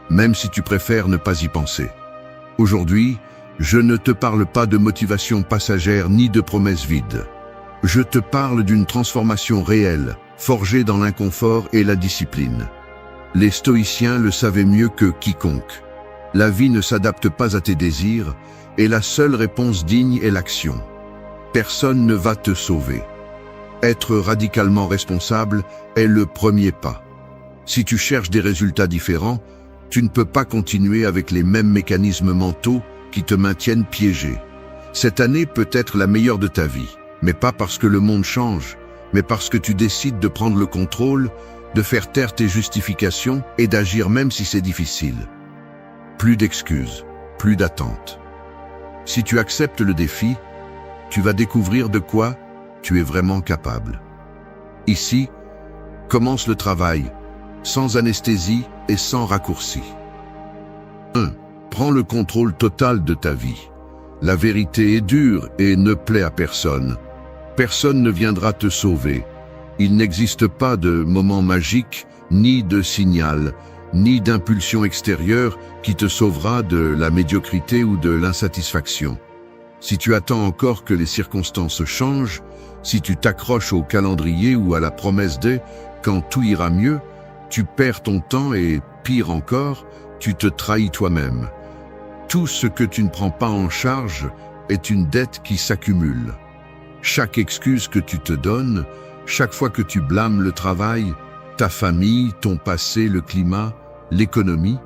même si tu préfères ne pas y penser. Aujourd'hui, je ne te parle pas de motivation passagère ni de promesses vides. Je te parle d'une transformation réelle, forgée dans l'inconfort et la discipline. Les stoïciens le savaient mieux que quiconque. La vie ne s'adapte pas à tes désirs, et la seule réponse digne est l'action. Personne ne va te sauver. Être radicalement responsable est le premier pas. Si tu cherches des résultats différents, tu ne peux pas continuer avec les mêmes mécanismes mentaux qui te maintiennent piégé. Cette année peut être la meilleure de ta vie, mais pas parce que le monde change, mais parce que tu décides de prendre le contrôle, de faire taire tes justifications et d'agir même si c'est difficile. Plus d'excuses, plus d'attentes. Si tu acceptes le défi, tu vas découvrir de quoi tu es vraiment capable. Ici, commence le travail, sans anesthésie et sans raccourci. 1. Prends le contrôle total de ta vie. La vérité est dure et ne plaît à personne. Personne ne viendra te sauver. Il n'existe pas de moment magique, ni de signal, ni d'impulsion extérieure qui te sauvera de la médiocrité ou de l'insatisfaction. Si tu attends encore que les circonstances changent, si tu t'accroches au calendrier ou à la promesse de « quand tout ira mieux », tu perds ton temps et, pire encore, tu te trahis toi-même. Tout ce que tu ne prends pas en charge est une dette qui s'accumule. Chaque excuse que tu te donnes, chaque fois que tu blâmes le travail, ta famille, ton passé, le climat, l'économie,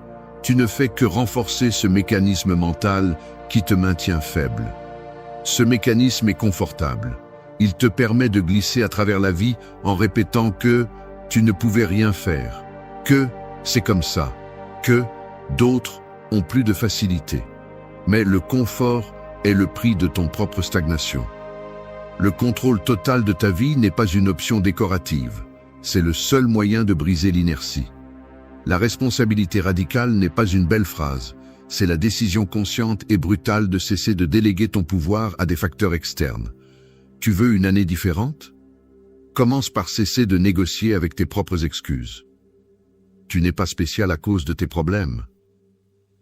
tu ne fais que renforcer ce mécanisme mental qui te maintient faible. Ce mécanisme est confortable. Il te permet de glisser à travers la vie en répétant que tu ne pouvais rien faire, que c'est comme ça, que d'autres ont plus de facilité. Mais le confort est le prix de ton propre stagnation. Le contrôle total de ta vie n'est pas une option décorative, c'est le seul moyen de briser l'inertie. La responsabilité radicale n'est pas une belle phrase, c'est la décision consciente et brutale de cesser de déléguer ton pouvoir à des facteurs externes. Tu veux une année différente ? Commence par cesser de négocier avec tes propres excuses. Tu n'es pas spécial à cause de tes problèmes.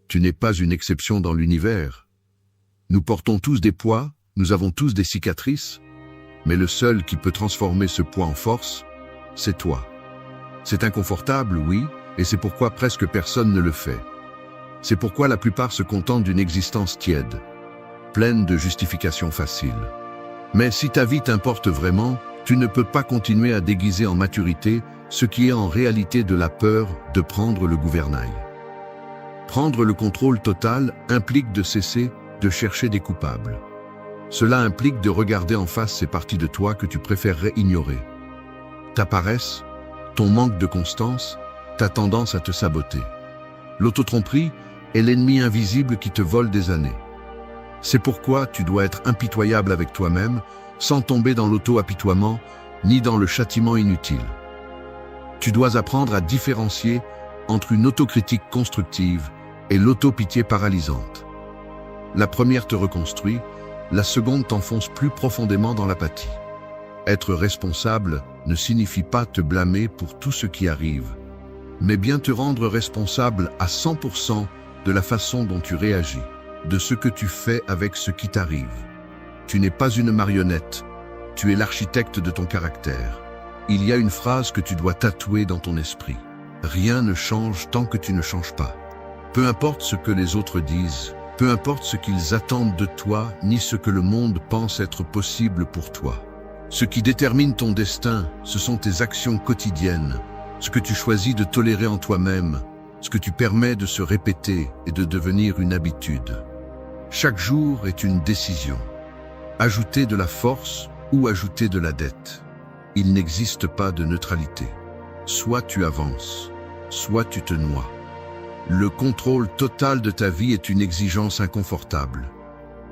Tu n'es pas une exception dans l'univers. Nous portons tous des poids, nous avons tous des cicatrices, mais le seul qui peut transformer ce poids en force, c'est toi. C'est inconfortable, oui, et c'est pourquoi presque personne ne le fait. C'est pourquoi la plupart se contentent d'une existence tiède, pleine de justifications faciles. Mais si ta vie t'importe vraiment, tu ne peux pas continuer à déguiser en maturité ce qui est en réalité de la peur de prendre le gouvernail. Prendre le contrôle total implique de cesser de chercher des coupables. Cela implique de regarder en face ces parties de toi que tu préférerais ignorer. Ta paresse, ton manque de constance, ta tendance à te saboter. L'autotromperie est l'ennemi invisible qui te vole des années. C'est pourquoi tu dois être impitoyable avec toi-même, sans tomber dans l'auto-apitoiement, ni dans le châtiment inutile. Tu dois apprendre à différencier entre une autocritique constructive et l'autopitié paralysante. La première te reconstruit, la seconde t'enfonce plus profondément dans l'apathie. Être responsable ne signifie pas te blâmer pour tout ce qui arrive, mais bien te rendre responsable à 100% de la façon dont tu réagis, de ce que tu fais avec ce qui t'arrive. Tu n'es pas une marionnette, tu es l'architecte de ton caractère. Il y a une phrase que tu dois tatouer dans ton esprit. Rien ne change tant que tu ne changes pas. Peu importe ce que les autres disent, peu importe ce qu'ils attendent de toi, ni ce que le monde pense être possible pour toi. Ce qui détermine ton destin, ce sont tes actions quotidiennes, ce que tu choisis de tolérer en toi-même, ce que tu permets de se répéter et de devenir une habitude. Chaque jour est une décision. Ajouter de la force ou ajouter de la dette. Il n'existe pas de neutralité. Soit tu avances, soit tu te noies. Le contrôle total de ta vie est une exigence inconfortable,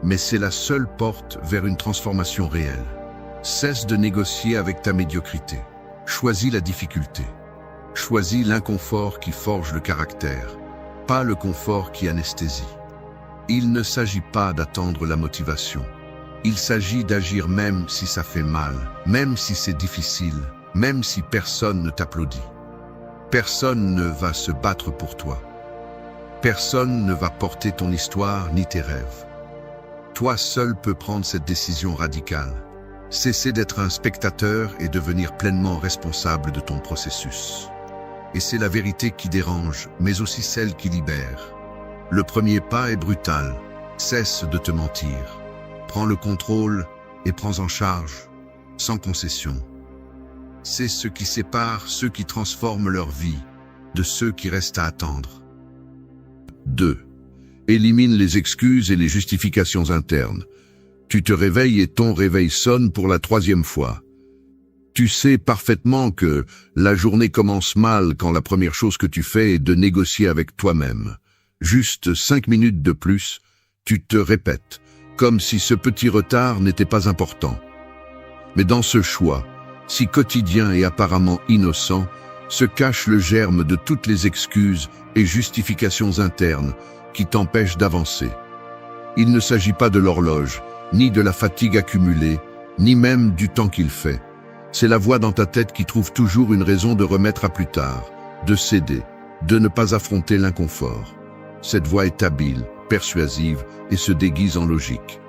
mais c'est la seule porte vers une transformation réelle. Cesse de négocier avec ta médiocrité. Choisis la difficulté. Choisis l'inconfort qui forge le caractère, pas le confort qui anesthésie. Il ne s'agit pas d'attendre la motivation. Il s'agit d'agir même si ça fait mal, même si c'est difficile, même si personne ne t'applaudit. Personne ne va se battre pour toi. Personne ne va porter ton histoire ni tes rêves. Toi seul peux prendre cette décision radicale. Cesser d'être un spectateur et devenir pleinement responsable de ton processus. Et c'est la vérité qui dérange, mais aussi celle qui libère. Le premier pas est brutal. Cesse de te mentir. Prends le contrôle et prends en charge, sans concession. C'est ce qui sépare ceux qui transforment leur vie de ceux qui restent à attendre. 2. Élimine les excuses et les justifications internes. Tu te réveilles et ton réveil sonne pour la 3e fois. Tu sais parfaitement que la journée commence mal quand la première chose que tu fais est de négocier avec toi-même. Juste 5 minutes de plus, tu te répètes, comme si ce petit retard n'était pas important. Mais dans ce choix, si quotidien et apparemment innocent, se cache le germe de toutes les excuses et justifications internes qui t'empêchent d'avancer. Il ne s'agit pas de l'horloge, ni de la fatigue accumulée, ni même du temps qu'il fait. C'est la voix dans ta tête qui trouve toujours une raison de remettre à plus tard, de céder, de ne pas affronter l'inconfort. Cette voix est habile, persuasive et se déguise en logique.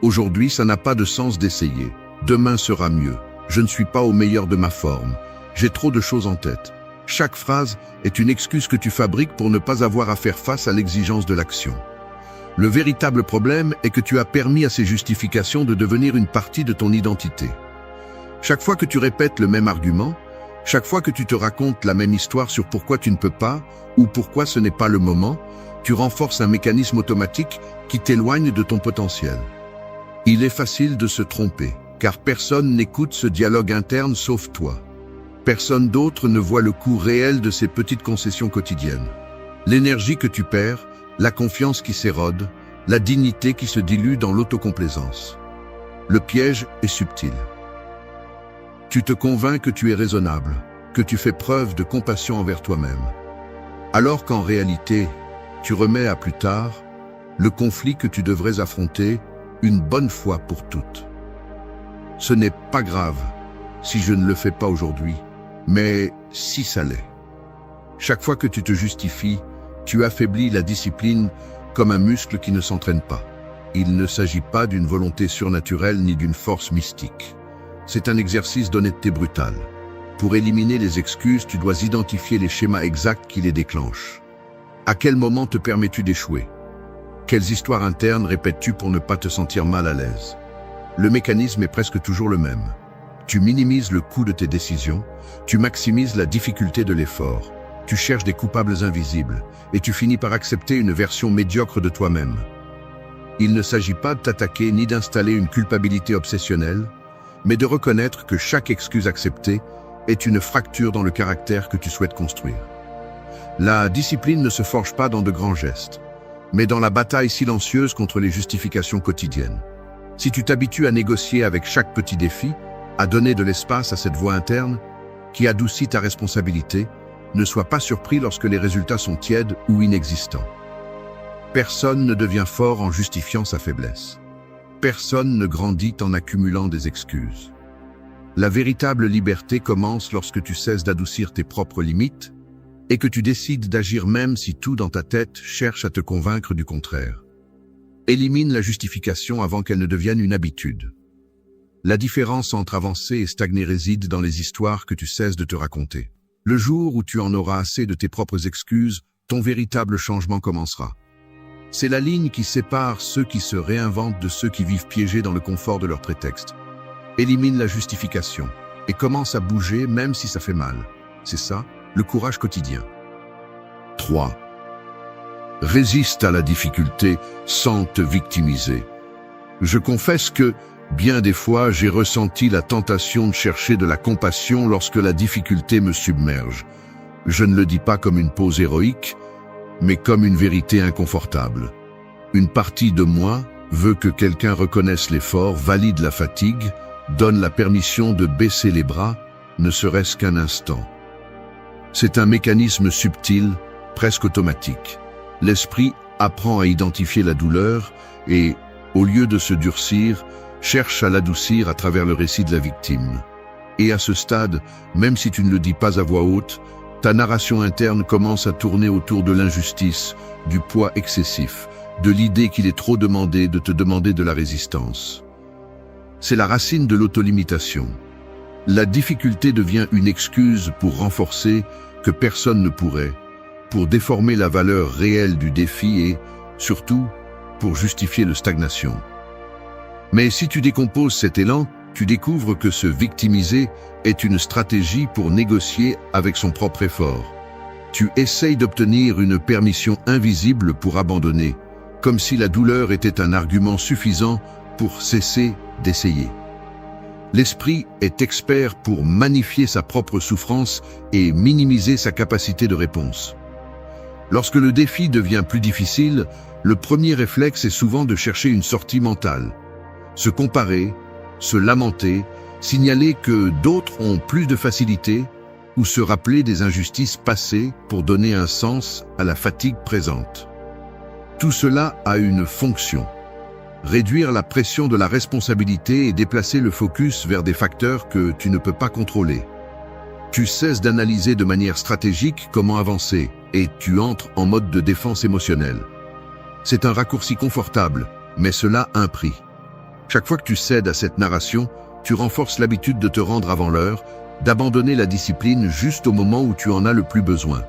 Aujourd'hui, ça n'a pas de sens d'essayer. Demain sera mieux. Je ne suis pas au meilleur de ma forme. J'ai trop de choses en tête. Chaque phrase est une excuse que tu fabriques pour ne pas avoir à faire face à l'exigence de l'action. Le véritable problème est que tu as permis à ces justifications de devenir une partie de ton identité. Chaque fois que tu répètes le même argument, chaque fois que tu te racontes la même histoire sur pourquoi tu ne peux pas ou pourquoi ce n'est pas le moment, tu renforces un mécanisme automatique qui t'éloigne de ton potentiel. Il est facile de se tromper, car personne n'écoute ce dialogue interne sauf toi. Personne d'autre ne voit le coût réel de ces petites concessions quotidiennes. L'énergie que tu perds, la confiance qui s'érode, la dignité qui se dilue dans l'autocomplaisance. Le piège est subtil. Tu te convaincs que tu es raisonnable, que tu fais preuve de compassion envers toi-même. Alors qu'en réalité, tu remets à plus tard le conflit que tu devrais affronter une bonne fois pour toutes. Ce n'est pas grave si je ne le fais pas aujourd'hui, mais si ça l'est. Chaque fois que tu te justifies, tu affaiblis la discipline comme un muscle qui ne s'entraîne pas. Il ne s'agit pas d'une volonté surnaturelle ni d'une force mystique. C'est un exercice d'honnêteté brutale. Pour éliminer les excuses, tu dois identifier les schémas exacts qui les déclenchent. À quel moment te permets-tu d'échouer? Quelles histoires internes répètes-tu pour ne pas te sentir mal à l'aise? Le mécanisme est presque toujours le même. Tu minimises le coût de tes décisions, tu maximises la difficulté de l'effort, tu cherches des coupables invisibles et tu finis par accepter une version médiocre de toi-même. Il ne s'agit pas de t'attaquer ni d'installer une culpabilité obsessionnelle, mais de reconnaître que chaque excuse acceptée est une fracture dans le caractère que tu souhaites construire. La discipline ne se forge pas dans de grands gestes, mais dans la bataille silencieuse contre les justifications quotidiennes. Si tu t'habitues à négocier avec chaque petit défi, à donner de l'espace à cette voix interne, qui adoucit ta responsabilité, ne sois pas surpris lorsque les résultats sont tièdes ou inexistants. Personne ne devient fort en justifiant sa faiblesse. Personne ne grandit en accumulant des excuses. La véritable liberté commence lorsque tu cesses d'adoucir tes propres limites et que tu décides d'agir même si tout dans ta tête cherche à te convaincre du contraire. Élimine la justification avant qu'elle ne devienne une habitude. La différence entre avancer et stagner réside dans les histoires que tu cesses de te raconter. Le jour où tu en auras assez de tes propres excuses, ton véritable changement commencera. C'est la ligne qui sépare ceux qui se réinventent de ceux qui vivent piégés dans le confort de leurs prétextes. Élimine la justification et commence à bouger même si ça fait mal. C'est ça, le courage quotidien. 3. Résiste à la difficulté sans te victimiser. Je confesse que, bien des fois, j'ai ressenti la tentation de chercher de la compassion lorsque la difficulté me submerge. Je ne le dis pas comme une pose héroïque, mais comme une vérité inconfortable. Une partie de moi veut que quelqu'un reconnaisse l'effort, valide la fatigue, donne la permission de baisser les bras, ne serait-ce qu'un instant. C'est un mécanisme subtil, presque automatique. L'esprit apprend à identifier la douleur et, au lieu de se durcir, cherche à l'adoucir à travers le récit de la victime. Et à ce stade, même si tu ne le dis pas à voix haute, ta narration interne commence à tourner autour de l'injustice, du poids excessif, de l'idée qu'il est trop demandé de te demander de la résistance. C'est la racine de l'autolimitation. La difficulté devient une excuse pour renforcer que personne ne pourrait, pour déformer la valeur réelle du défi et, surtout, pour justifier la stagnation. Mais si tu décomposes cet élan, tu découvres que se victimiser est une stratégie pour négocier avec son propre effort. Tu essayes d'obtenir une permission invisible pour abandonner, comme si la douleur était un argument suffisant pour cesser d'essayer. L'esprit est expert pour magnifier sa propre souffrance et minimiser sa capacité de réponse. Lorsque le défi devient plus difficile, le premier réflexe est souvent de chercher une sortie mentale. Se comparer, se lamenter, signaler que d'autres ont plus de facilité ou se rappeler des injustices passées pour donner un sens à la fatigue présente. Tout cela a une fonction. Réduire la pression de la responsabilité et déplacer le focus vers des facteurs que tu ne peux pas contrôler. Tu cesses d'analyser de manière stratégique comment avancer et tu entres en mode de défense émotionnelle. C'est un raccourci confortable, mais cela a un prix. Chaque fois que tu cèdes à cette narration, tu renforces l'habitude de te rendre avant l'heure, d'abandonner la discipline juste au moment où tu en as le plus besoin.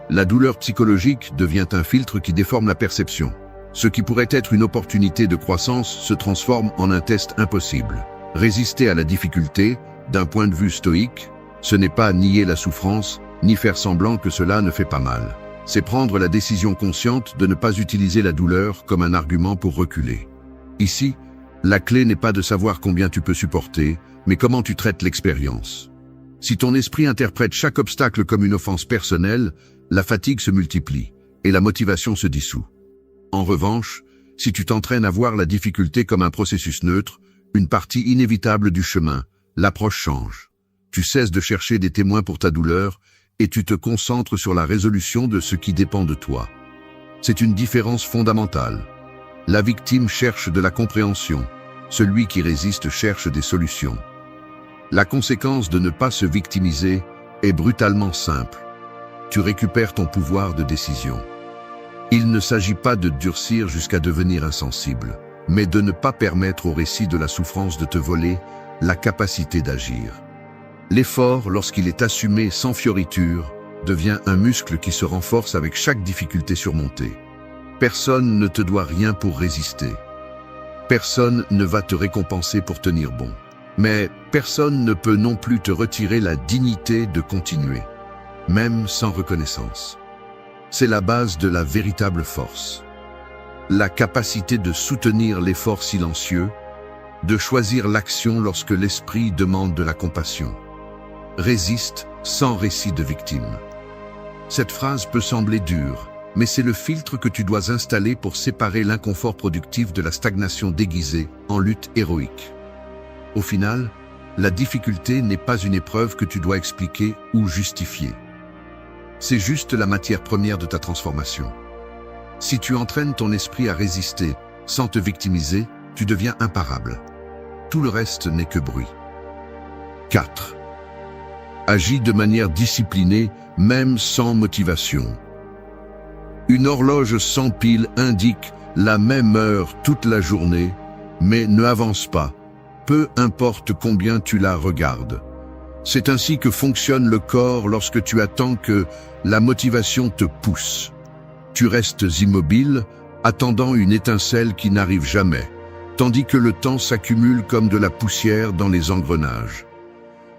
La douleur psychologique devient un filtre qui déforme la perception. Ce qui pourrait être une opportunité de croissance se transforme en un test impossible. Résister à la difficulté, d'un point de vue stoïque, ce n'est pas nier la souffrance, ni faire semblant que cela ne fait pas mal. C'est prendre la décision consciente de ne pas utiliser la douleur comme un argument pour reculer. Ici, la clé n'est pas de savoir combien tu peux supporter, mais comment tu traites l'expérience. Si ton esprit interprète chaque obstacle comme une offense personnelle, la fatigue se multiplie et la motivation se dissout. En revanche, si tu t'entraînes à voir la difficulté comme un processus neutre, une partie inévitable du chemin, l'approche change. Tu cesses de chercher des témoins pour ta douleur et tu te concentres sur la résolution de ce qui dépend de toi. C'est une différence fondamentale. La victime cherche de la compréhension, celui qui résiste cherche des solutions. La conséquence de ne pas se victimiser est brutalement simple. Tu récupères ton pouvoir de décision. Il ne s'agit pas de durcir jusqu'à devenir insensible, mais de ne pas permettre au récit de la souffrance de te voler la capacité d'agir. L'effort, lorsqu'il est assumé sans fioriture, devient un muscle qui se renforce avec chaque difficulté surmontée. Personne ne te doit rien pour résister. Personne ne va te récompenser pour tenir bon. Mais personne ne peut non plus te retirer la dignité de continuer, même sans reconnaissance. C'est la base de la véritable force. La capacité de soutenir l'effort silencieux, de choisir l'action lorsque l'esprit demande de la compassion. Résiste sans récit de victime. Cette phrase peut sembler dure, mais c'est le filtre que tu dois installer pour séparer l'inconfort productif de la stagnation déguisée en lutte héroïque. Au final, La difficulté n'est pas une épreuve que tu dois expliquer ou justifier. C'est juste la matière première de ta transformation. Si tu entraînes ton esprit à résister sans te victimiser, tu deviens imparable. Tout le reste n'est que bruit. 4. Agis de manière disciplinée, même sans motivation. Une horloge sans pile indique la même heure toute la journée, mais ne avance pas, peu importe combien tu la regardes. C'est ainsi que fonctionne le corps lorsque tu attends que la motivation te pousse. Tu restes immobile, attendant une étincelle qui n'arrive jamais, tandis que le temps s'accumule comme de la poussière dans les engrenages.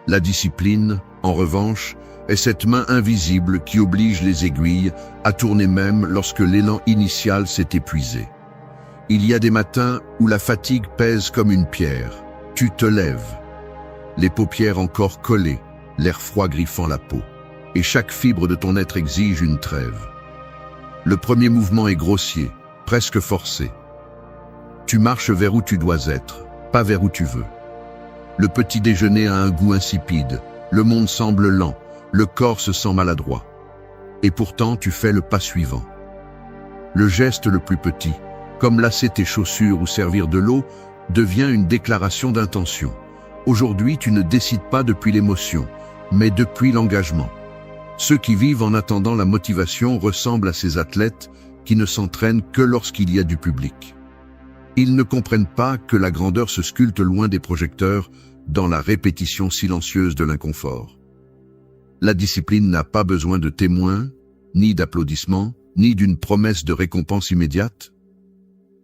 La discipline, en revanche, est cette main invisible qui oblige les aiguilles à tourner même lorsque l'élan initial s'est épuisé. Il y a des matins où la fatigue pèse comme une pierre. Tu te lèves, les paupières encore collées, l'air froid griffant la peau, et chaque fibre de ton être exige une trêve. Le premier mouvement est grossier, presque forcé. Tu marches vers où tu dois être, pas vers où tu veux. Le petit déjeuner a un goût insipide, le monde semble lent, le corps se sent maladroit. Et pourtant tu fais le pas suivant. Le geste le plus petit, comme lasser tes chaussures ou servir de l'eau, devient une déclaration d'intention. Aujourd'hui, tu ne décides pas depuis l'émotion, mais depuis l'engagement. Ceux qui vivent en attendant la motivation ressemblent à ces athlètes qui ne s'entraînent que lorsqu'il y a du public. Ils ne comprennent pas que la grandeur se sculpte loin des projecteurs, dans la répétition silencieuse de l'inconfort. La discipline n'a pas besoin de témoins, ni d'applaudissements, ni d'une promesse de récompense immédiate.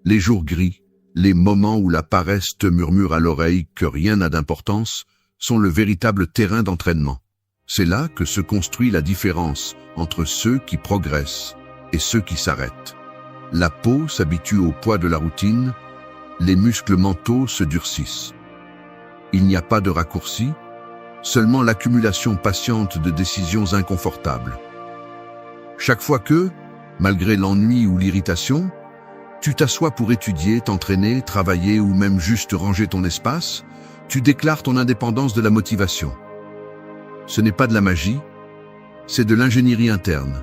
Les jours gris, les moments où la paresse te murmure à l'oreille que rien n'a d'importance, sont le véritable terrain d'entraînement. C'est là que se construit la différence entre ceux qui progressent et ceux qui s'arrêtent. La peau s'habitue au poids de la routine, les muscles mentaux se durcissent. Il n'y a pas de raccourci, seulement l'accumulation patiente de décisions inconfortables. Chaque fois que, malgré l'ennui ou l'irritation, tu t'assois pour étudier, t'entraîner, travailler ou même juste ranger ton espace, tu déclares ton indépendance de la motivation. Ce n'est pas de la magie, c'est de l'ingénierie interne.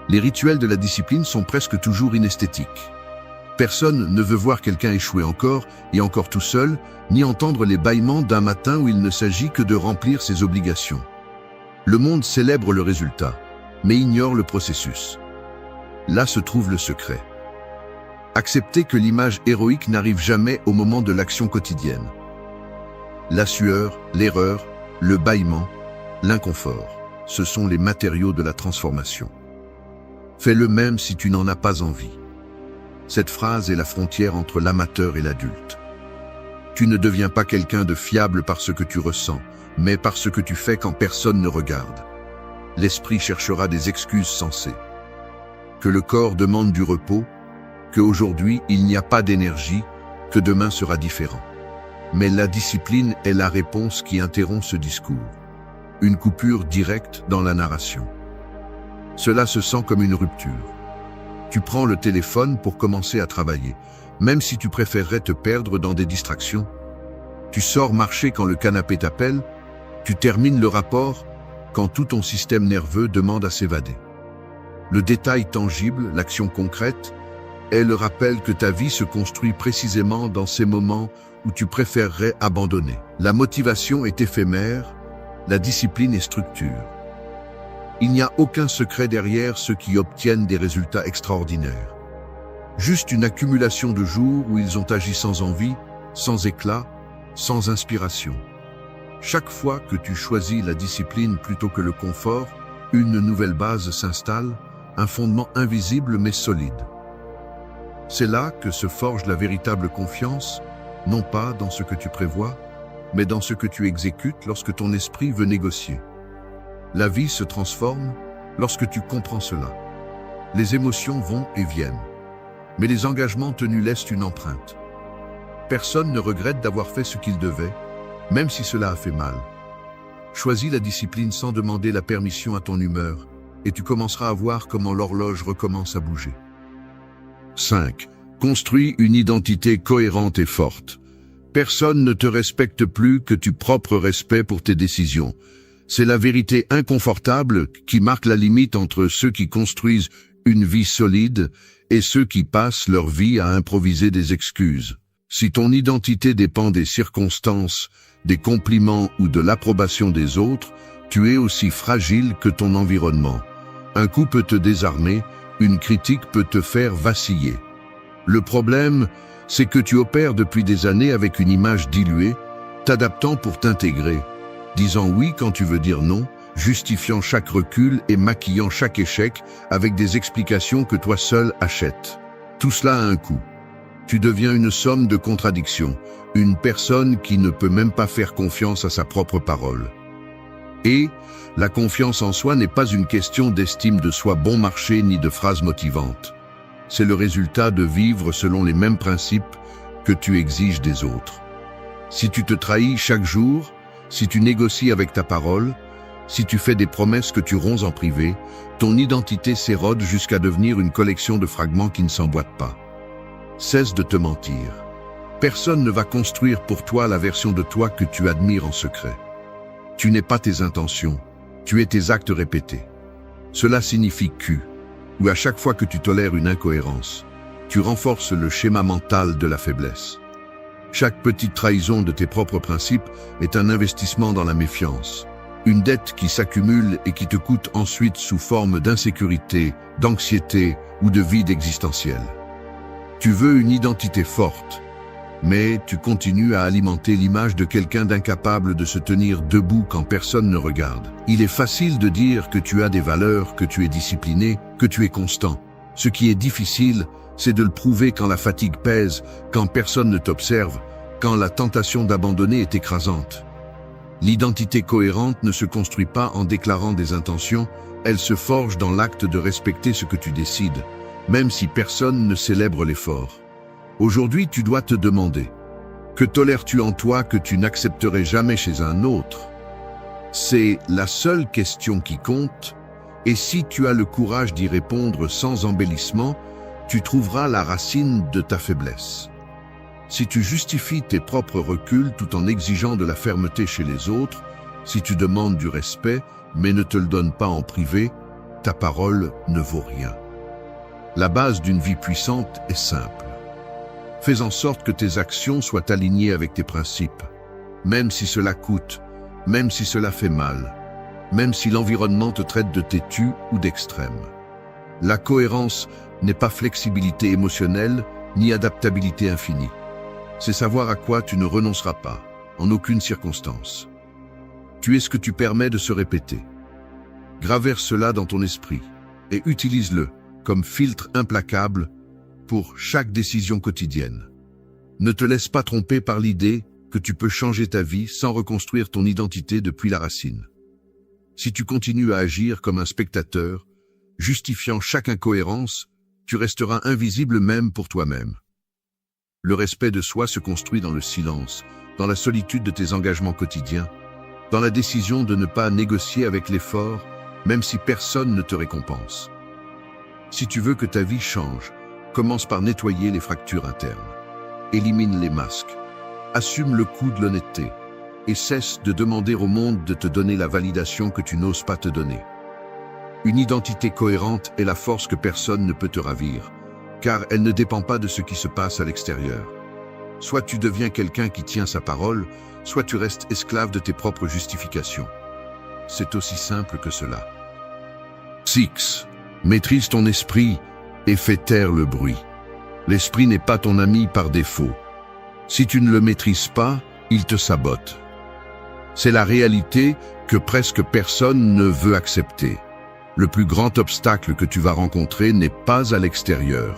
Les rituels de la discipline sont presque toujours inesthétiques. Personne ne veut voir quelqu'un échouer encore et encore tout seul, ni entendre les bâillements d'un matin où il ne s'agit que de remplir ses obligations. Le monde célèbre le résultat, mais ignore le processus. Là se trouve le secret. Accepter que l'image héroïque n'arrive jamais au moment de l'action quotidienne. La sueur, l'erreur, le bâillement, l'inconfort, ce sont les matériaux de la transformation. Fais-le même si tu n'en as pas envie. Cette phrase est la frontière entre l'amateur et l'adulte. Tu ne deviens pas quelqu'un de fiable par ce que tu ressens, mais par ce que tu fais quand personne ne regarde. L'esprit cherchera des excuses sensées. Que le corps demande du repos, qu'aujourd'hui il n'y a pas d'énergie, que demain sera différent. Mais la discipline est la réponse qui interrompt ce discours. Une coupure directe dans la narration. Cela se sent comme une rupture. Tu prends le téléphone pour commencer à travailler, même si tu préférerais te perdre dans des distractions. Tu sors marcher quand le canapé t'appelle, tu termines le rapport quand tout ton système nerveux demande à s'évader. Le détail tangible, l'action concrète, est le rappel que ta vie se construit précisément dans ces moments où tu préférerais abandonner. La motivation est éphémère, la discipline est structure. Il n'y a aucun secret derrière ceux qui obtiennent des résultats extraordinaires. Juste une accumulation de jours où ils ont agi sans envie, sans éclat, sans inspiration. Chaque fois que tu choisis la discipline plutôt que le confort, une nouvelle base s'installe, un fondement invisible mais solide. C'est là que se forge la véritable confiance, non pas dans ce que tu prévois, mais dans ce que tu exécutes lorsque ton esprit veut négocier. La vie se transforme lorsque tu comprends cela. Les émotions vont et viennent, mais les engagements tenus laissent une empreinte. Personne ne regrette d'avoir fait ce qu'il devait, même si cela a fait mal. Choisis la discipline sans demander la permission à ton humeur, et tu commenceras à voir comment l'horloge recommence à bouger. 5. Construis une identité cohérente et forte. Personne ne te respecte plus que tu propre respect pour tes décisions. C'est la vérité inconfortable qui marque la limite entre ceux qui construisent une vie solide et ceux qui passent leur vie à improviser des excuses. Si ton identité dépend des circonstances, des compliments ou de l'approbation des autres, tu es aussi fragile que ton environnement. Un coup peut te désarmer, une critique peut te faire vaciller. Le problème, c'est que tu opères depuis des années avec une image diluée, t'adaptant pour t'intégrer, disant oui quand tu veux dire non, justifiant chaque recul et maquillant chaque échec avec des explications que toi seul achètes. Tout cela a un coût. Tu deviens une somme de contradictions, une personne qui ne peut même pas faire confiance à sa propre parole. Et la confiance en soi n'est pas une question d'estime de soi bon marché ni de phrases motivantes. C'est le résultat de vivre selon les mêmes principes que tu exiges des autres. Si tu te trahis chaque jour, si tu négocies avec ta parole, si tu fais des promesses que tu romps en privé, ton identité s'érode jusqu'à devenir une collection de fragments qui ne s'emboîtent pas. Cesse de te mentir. Personne ne va construire pour toi la version de toi que tu admires en secret. Tu n'es pas tes intentions, tu es tes actes répétés. Cela signifie où à chaque fois que tu tolères une incohérence, tu renforces le schéma mental de la faiblesse. Chaque petite trahison de tes propres principes est un investissement dans la méfiance, une dette qui s'accumule et qui te coûte ensuite sous forme d'insécurité, d'anxiété ou de vide existentiel. Tu veux une identité forte, mais tu continues à alimenter l'image de quelqu'un d'incapable de se tenir debout quand personne ne regarde. Il est facile de dire que tu as des valeurs, que tu es discipliné, que tu es constant. Ce qui est difficile, c'est de le prouver quand la fatigue pèse, quand personne ne t'observe, quand la tentation d'abandonner est écrasante. L'identité cohérente ne se construit pas en déclarant des intentions, elle se forge dans l'acte de respecter ce que tu décides, même si personne ne célèbre l'effort. Aujourd'hui, tu dois te demander, que tolères-tu en toi que tu n'accepterais jamais chez un autre? C'est la seule question qui compte, et si tu as le courage d'y répondre sans embellissement, tu trouveras la racine de ta faiblesse. Si tu justifies tes propres reculs tout en exigeant de la fermeté chez les autres, si tu demandes du respect mais ne te le donnes pas en privé, ta parole ne vaut rien. La base d'une vie puissante est simple. Fais en sorte que tes actions soient alignées avec tes principes, même si cela coûte, même si cela fait mal, même si l'environnement te traite de têtu ou d'extrême. La cohérence n'est pas flexibilité émotionnelle ni adaptabilité infinie. C'est savoir à quoi tu ne renonceras pas, en aucune circonstance. Tu es ce que tu permets de se répéter. Gravère cela dans ton esprit et utilise-le comme filtre implacable pour chaque décision quotidienne. Ne te laisse pas tromper par l'idée que tu peux changer ta vie sans reconstruire ton identité depuis la racine. Si tu continues à agir comme un spectateur, justifiant chaque incohérence, tu resteras invisible même pour toi-même. Le respect de soi se construit dans le silence, dans la solitude de tes engagements quotidiens, dans la décision de ne pas négocier avec l'effort, même si personne ne te récompense. Si tu veux que ta vie change, commence par nettoyer les fractures internes. Élimine les masques. Assume le coût de l'honnêteté. Et cesse de demander au monde de te donner la validation que tu n'oses pas te donner. Une identité cohérente est la force que personne ne peut te ravir, car elle ne dépend pas de ce qui se passe à l'extérieur. Soit tu deviens quelqu'un qui tient sa parole, soit tu restes esclave de tes propres justifications. C'est aussi simple que cela. 6. Maîtrise ton esprit et fais taire le bruit. L'esprit n'est pas ton ami par défaut. Si tu ne le maîtrises pas, il te sabote. C'est la réalité que presque personne ne veut accepter. Le plus grand obstacle que tu vas rencontrer n'est pas à l'extérieur,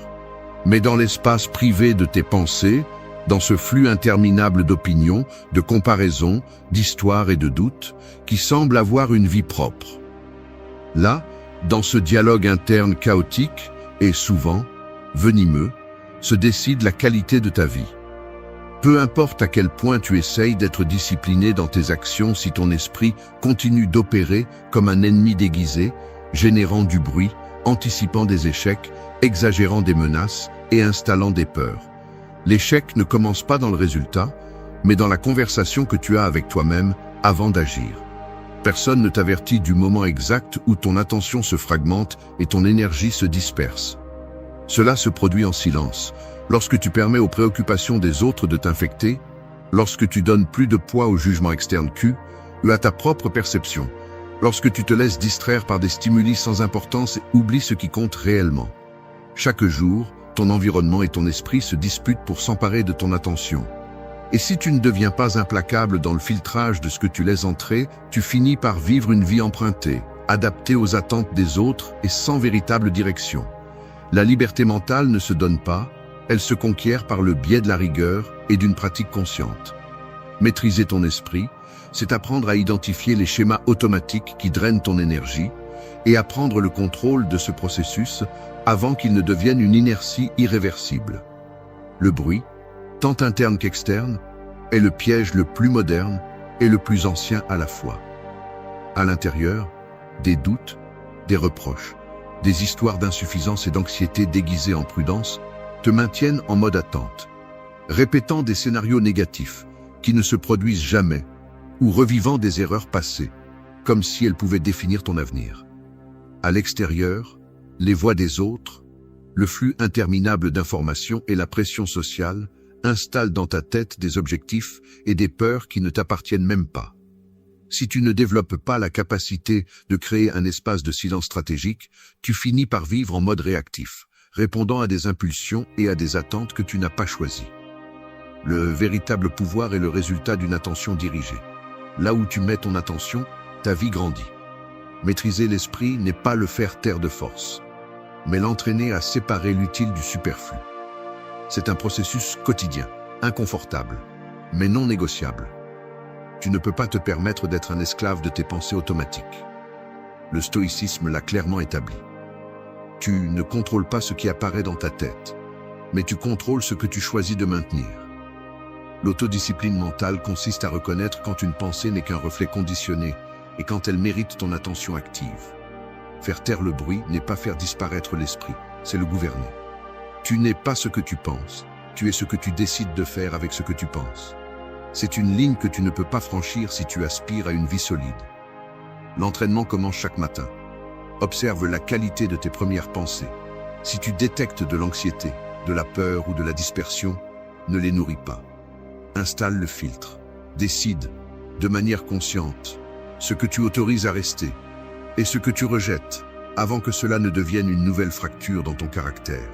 mais dans l'espace privé de tes pensées, dans ce flux interminable d'opinions, de comparaisons, d'histoires et de doutes, qui semble avoir une vie propre. Là, dans ce dialogue interne chaotique et souvent venimeux, se décide la qualité de ta vie. Peu importe à quel point tu essayes d'être discipliné dans tes actions, si ton esprit continue d'opérer comme un ennemi déguisé, générant du bruit, anticipant des échecs, exagérant des menaces et installant des peurs. L'échec ne commence pas dans le résultat, mais dans la conversation que tu as avec toi-même avant d'agir. Personne ne t'avertit du moment exact où ton attention se fragmente et ton énergie se disperse. Cela se produit en silence, lorsque tu permets aux préoccupations des autres de t'infecter, lorsque tu donnes plus de poids au jugement externe ou à ta propre perception, lorsque tu te laisses distraire par des stimuli sans importance et oublies ce qui compte réellement. Chaque jour, ton environnement et ton esprit se disputent pour s'emparer de ton attention. Et si tu ne deviens pas implacable dans le filtrage de ce que tu laisses entrer, tu finis par vivre une vie empruntée, adaptée aux attentes des autres et sans véritable direction. La liberté mentale ne se donne pas, elle se conquiert par le biais de la rigueur et d'une pratique consciente. Maîtriser ton esprit, c'est apprendre à identifier les schémas automatiques qui drainent ton énergie et à prendre le contrôle de ce processus avant qu'il ne devienne une inertie irréversible. Le bruit, tant interne qu'externe, est le piège le plus moderne et le plus ancien à la fois. À l'intérieur, des doutes, des reproches, des histoires d'insuffisance et d'anxiété déguisées en prudence te maintiennent en mode attente, répétant des scénarios négatifs qui ne se produisent jamais ou revivant des erreurs passées, comme si elles pouvaient définir ton avenir. À l'extérieur, les voix des autres, le flux interminable d'informations et la pression sociale installent dans ta tête des objectifs et des peurs qui ne t'appartiennent même pas. Si tu ne développes pas la capacité de créer un espace de silence stratégique, tu finis par vivre en mode réactif, répondant à des impulsions et à des attentes que tu n'as pas choisies. Le véritable pouvoir est le résultat d'une attention dirigée. Là où tu mets ton attention, ta vie grandit. Maîtriser l'esprit n'est pas le faire taire de force, mais l'entraîner à séparer l'utile du superflu. C'est un processus quotidien, inconfortable, mais non négociable. Tu ne peux pas te permettre d'être un esclave de tes pensées automatiques. Le stoïcisme l'a clairement établi. Tu ne contrôles pas ce qui apparaît dans ta tête, mais tu contrôles ce que tu choisis de maintenir. L'autodiscipline mentale consiste à reconnaître quand une pensée n'est qu'un reflet conditionné et quand elle mérite ton attention active. Faire taire le bruit n'est pas faire disparaître l'esprit, c'est le gouverner. Tu n'es pas ce que tu penses, tu es ce que tu décides de faire avec ce que tu penses. C'est une ligne que tu ne peux pas franchir si tu aspires à une vie solide. L'entraînement commence chaque matin. Observe la qualité de tes premières pensées. Si tu détectes de l'anxiété, de la peur ou de la dispersion, ne les nourris pas. Installe le filtre. Décide, de manière consciente, ce que tu autorises à rester et ce que tu rejettes, avant que cela ne devienne une nouvelle fracture dans ton caractère.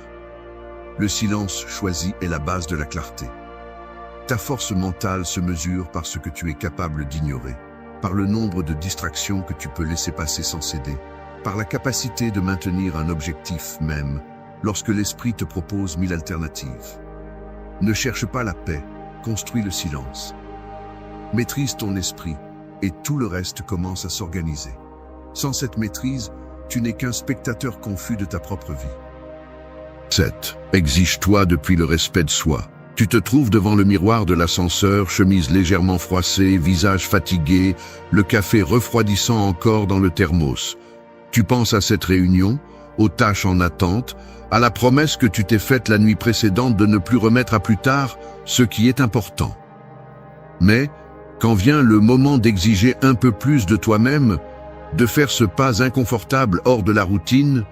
Le silence choisi est la base de la clarté. Ta force mentale se mesure par ce que tu es capable d'ignorer, par le nombre de distractions que tu peux laisser passer sans céder, par la capacité de maintenir un objectif même, lorsque l'esprit te propose 1000 alternatives. Ne cherche pas la paix, construis le silence. Maîtrise ton esprit, et tout le reste commence à s'organiser. Sans cette maîtrise, tu n'es qu'un spectateur confus de ta propre vie. 7. Exige-toi depuis le respect de soi. Tu te trouves devant le miroir de l'ascenseur, chemise légèrement froissée, visage fatigué, le café refroidissant encore dans le thermos. Tu penses à cette réunion, aux tâches en attente, à la promesse que tu t'es faite la nuit précédente de ne plus remettre à plus tard ce qui est important. Mais, quand vient le moment d'exiger un peu plus de toi-même, de faire ce pas inconfortable hors de la routine,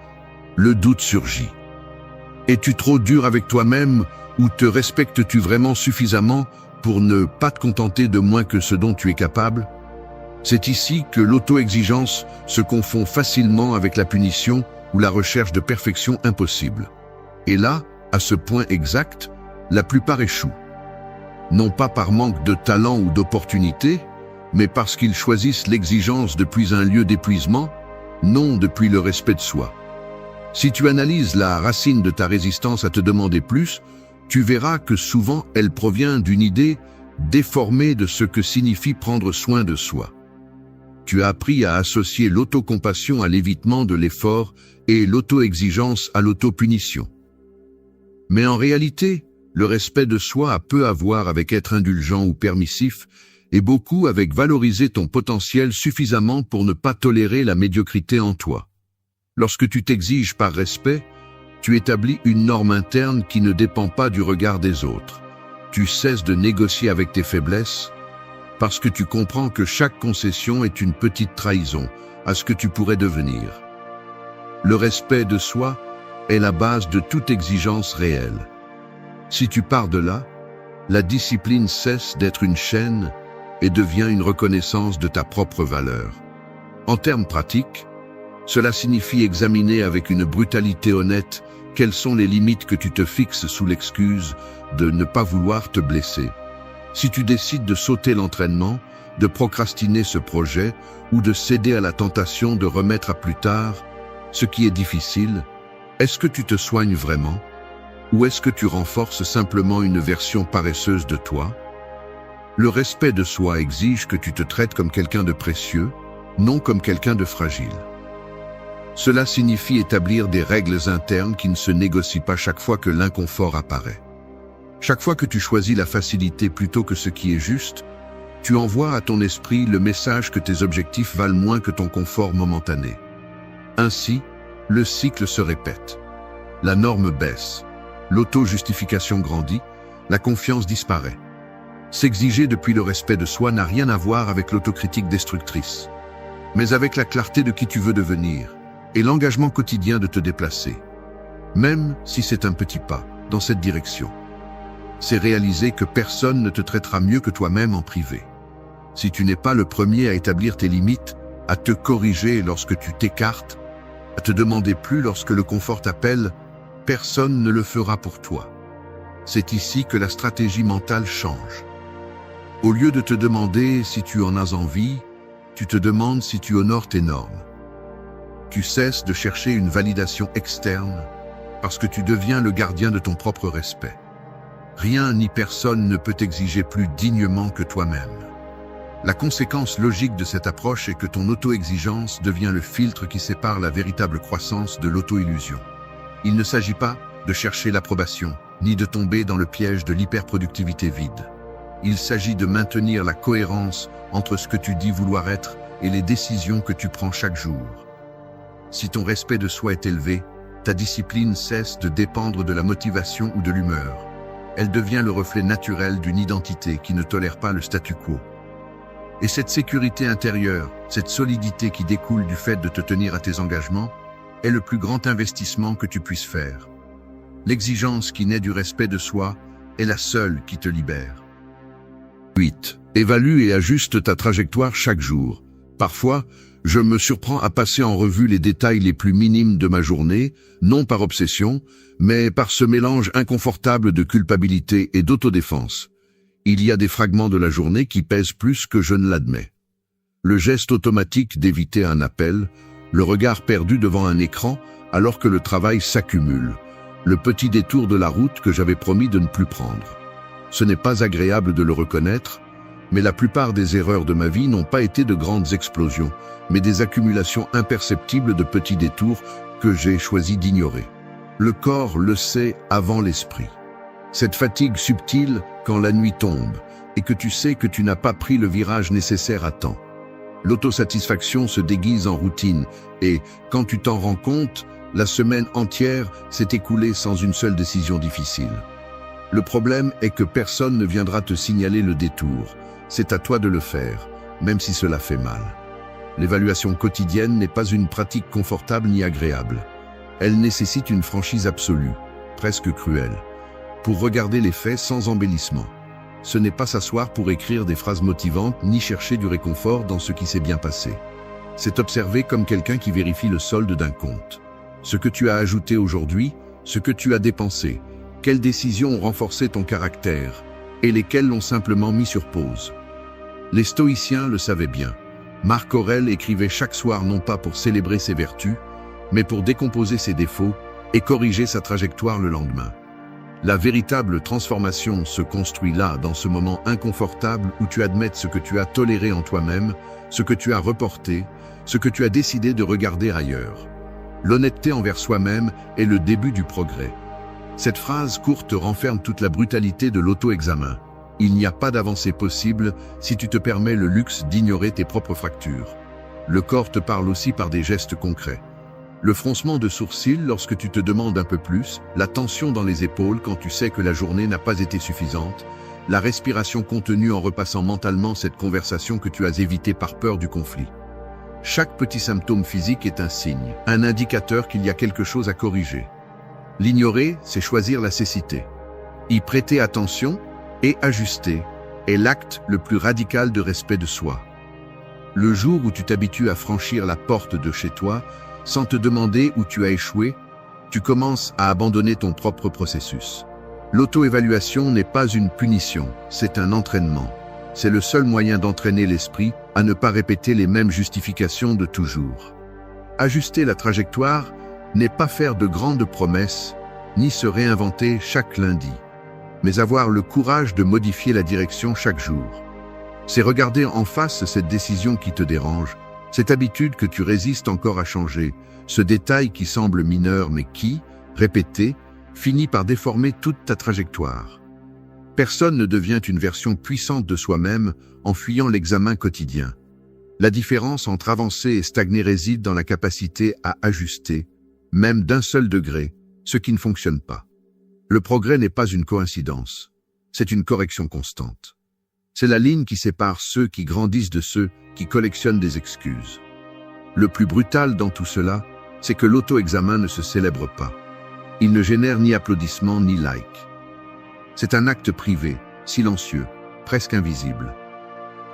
le doute surgit. Es-tu trop dur avec toi-même ou te respectes-tu vraiment suffisamment pour ne pas te contenter de moins que ce dont tu es capable? C'est ici que l'auto-exigence se confond facilement avec la punition ou la recherche de perfection impossible. Et là, à ce point exact, la plupart échouent. Non pas par manque de talent ou d'opportunité, mais parce qu'ils choisissent l'exigence depuis un lieu d'épuisement, non depuis le respect de soi. Si tu analyses la racine de ta résistance à te demander plus, tu verras que souvent elle provient d'une idée déformée de ce que signifie prendre soin de soi. Tu as appris à associer l'autocompassion à l'évitement de l'effort et l'auto-exigence à l'auto-punition. Mais en réalité, le respect de soi a peu à voir avec être indulgent ou permissif, et beaucoup avec valoriser ton potentiel suffisamment pour ne pas tolérer la médiocrité en toi. Lorsque tu t'exiges par respect, tu établis une norme interne qui ne dépend pas du regard des autres. Tu cesses de négocier avec tes faiblesses parce que tu comprends que chaque concession est une petite trahison à ce que tu pourrais devenir. Le respect de soi est la base de toute exigence réelle. Si tu pars de là, la discipline cesse d'être une chaîne et devient une reconnaissance de ta propre valeur. En termes pratiques, cela signifie examiner avec une brutalité honnête quelles sont les limites que tu te fixes sous l'excuse de ne pas vouloir te blesser. Si tu décides de sauter l'entraînement, de procrastiner ce projet ou de céder à la tentation de remettre à plus tard ce qui est difficile, est-ce que tu te soignes vraiment? Ou est-ce que tu renforces simplement une version paresseuse de toi? Le respect de soi exige que tu te traites comme quelqu'un de précieux, non comme quelqu'un de fragile. Cela signifie établir des règles internes qui ne se négocient pas chaque fois que l'inconfort apparaît. Chaque fois que tu choisis la facilité plutôt que ce qui est juste, tu envoies à ton esprit le message que tes objectifs valent moins que ton confort momentané. Ainsi, le cycle se répète. La norme baisse, l'auto-justification grandit, la confiance disparaît. S'exiger depuis le respect de soi n'a rien à voir avec l'autocritique destructrice, mais avec la clarté de qui tu veux devenir et l'engagement quotidien de te déplacer, même si c'est un petit pas dans cette direction. C'est réaliser que personne ne te traitera mieux que toi-même en privé. Si tu n'es pas le premier à établir tes limites, à te corriger lorsque tu t'écartes, à te demander plus lorsque le confort t'appelle, personne ne le fera pour toi. C'est ici que la stratégie mentale change. Au lieu de te demander si tu en as envie, tu te demandes si tu honores tes normes. Tu cesses de chercher une validation externe parce que tu deviens le gardien de ton propre respect. Rien ni personne ne peut t'exiger plus dignement que toi-même. La conséquence logique de cette approche est que ton auto-exigence devient le filtre qui sépare la véritable croissance de l'auto-illusion. Il ne s'agit pas de chercher l'approbation, ni de tomber dans le piège de l'hyperproductivité vide. Il s'agit de maintenir la cohérence entre ce que tu dis vouloir être et les décisions que tu prends chaque jour. Si ton respect de soi est élevé, ta discipline cesse de dépendre de la motivation ou de l'humeur. Elle devient le reflet naturel d'une identité qui ne tolère pas le statu quo. Et cette sécurité intérieure, cette solidité qui découle du fait de te tenir à tes engagements, est le plus grand investissement que tu puisses faire. L'exigence qui naît du respect de soi est la seule qui te libère. 8. Évalue et ajuste ta trajectoire chaque jour. Parfois, je me surprends à passer en revue les détails les plus minimes de ma journée, non par obsession, mais par ce mélange inconfortable de culpabilité et d'autodéfense. Il y a des fragments de la journée qui pèsent plus que je ne l'admets. Le geste automatique d'éviter un appel, le regard perdu devant un écran alors que le travail s'accumule, le petit détour de la route que j'avais promis de ne plus prendre. Ce n'est pas agréable de le reconnaître, mais la plupart des erreurs de ma vie n'ont pas été de grandes explosions, mais des accumulations imperceptibles de petits détours que j'ai choisi d'ignorer. Le corps le sait avant l'esprit. Cette fatigue subtile quand la nuit tombe et que tu sais que tu n'as pas pris le virage nécessaire à temps. L'autosatisfaction se déguise en routine et, quand tu t'en rends compte, la semaine entière s'est écoulée sans une seule décision difficile. Le problème est que personne ne viendra te signaler le détour. C'est à toi de le faire, même si cela fait mal. L'évaluation quotidienne n'est pas une pratique confortable ni agréable. Elle nécessite une franchise absolue, presque cruelle, pour regarder les faits sans embellissement. Ce n'est pas s'asseoir pour écrire des phrases motivantes ni chercher du réconfort dans ce qui s'est bien passé. C'est observer comme quelqu'un qui vérifie le solde d'un compte. Ce que tu as ajouté aujourd'hui, ce que tu as dépensé, quelles décisions ont renforcé ton caractère et lesquelles l'ont simplement mis sur pause. Les stoïciens le savaient bien. Marc Aurèle écrivait chaque soir non pas pour célébrer ses vertus, mais pour décomposer ses défauts et corriger sa trajectoire le lendemain. La véritable transformation se construit là, dans ce moment inconfortable où tu admets ce que tu as toléré en toi-même, ce que tu as reporté, ce que tu as décidé de regarder ailleurs. L'honnêteté envers soi-même est le début du progrès. Cette phrase courte renferme toute la brutalité de l'auto-examen. Il n'y a pas d'avancée possible si tu te permets le luxe d'ignorer tes propres fractures. Le corps te parle aussi par des gestes concrets. Le froncement de sourcils lorsque tu te demandes un peu plus, la tension dans les épaules quand tu sais que la journée n'a pas été suffisante, la respiration contenue en repassant mentalement cette conversation que tu as évitée par peur du conflit. Chaque petit symptôme physique est un signe, un indicateur qu'il y a quelque chose à corriger. L'ignorer, c'est choisir la cécité. Y prêter attention et ajuster est l'acte le plus radical de respect de soi. Le jour où tu t'habitues à franchir la porte de chez toi, sans te demander où tu as échoué, tu commences à abandonner ton propre processus. L'auto-évaluation n'est pas une punition, c'est un entraînement. C'est le seul moyen d'entraîner l'esprit à ne pas répéter les mêmes justifications de toujours. Ajuster la trajectoire n'est pas faire de grandes promesses, ni se réinventer chaque lundi, mais avoir le courage de modifier la direction chaque jour. C'est regarder en face cette décision qui te dérange, cette habitude que tu résistes encore à changer, ce détail qui semble mineur mais qui, répété, finit par déformer toute ta trajectoire. Personne ne devient une version puissante de soi-même en fuyant l'examen quotidien. La différence entre avancer et stagner réside dans la capacité à ajuster, même d'un seul degré, ce qui ne fonctionne pas. Le progrès n'est pas une coïncidence, c'est une correction constante. C'est la ligne qui sépare ceux qui grandissent de ceux qui collectionnent des excuses. Le plus brutal dans tout cela, c'est que l'auto-examen ne se célèbre pas. Il ne génère ni applaudissements ni likes. C'est un acte privé, silencieux, presque invisible.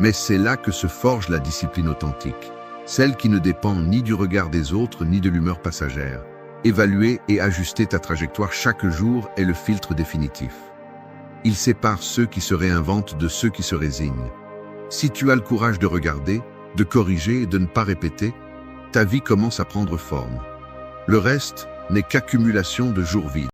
Mais c'est là que se forge la discipline authentique, celle qui ne dépend ni du regard des autres ni de l'humeur passagère. Évaluer et ajuster ta trajectoire chaque jour est le filtre définitif. Il sépare ceux qui se réinventent de ceux qui se résignent. Si tu as le courage de regarder, de corriger et de ne pas répéter, ta vie commence à prendre forme. Le reste n'est qu'accumulation de jours vides.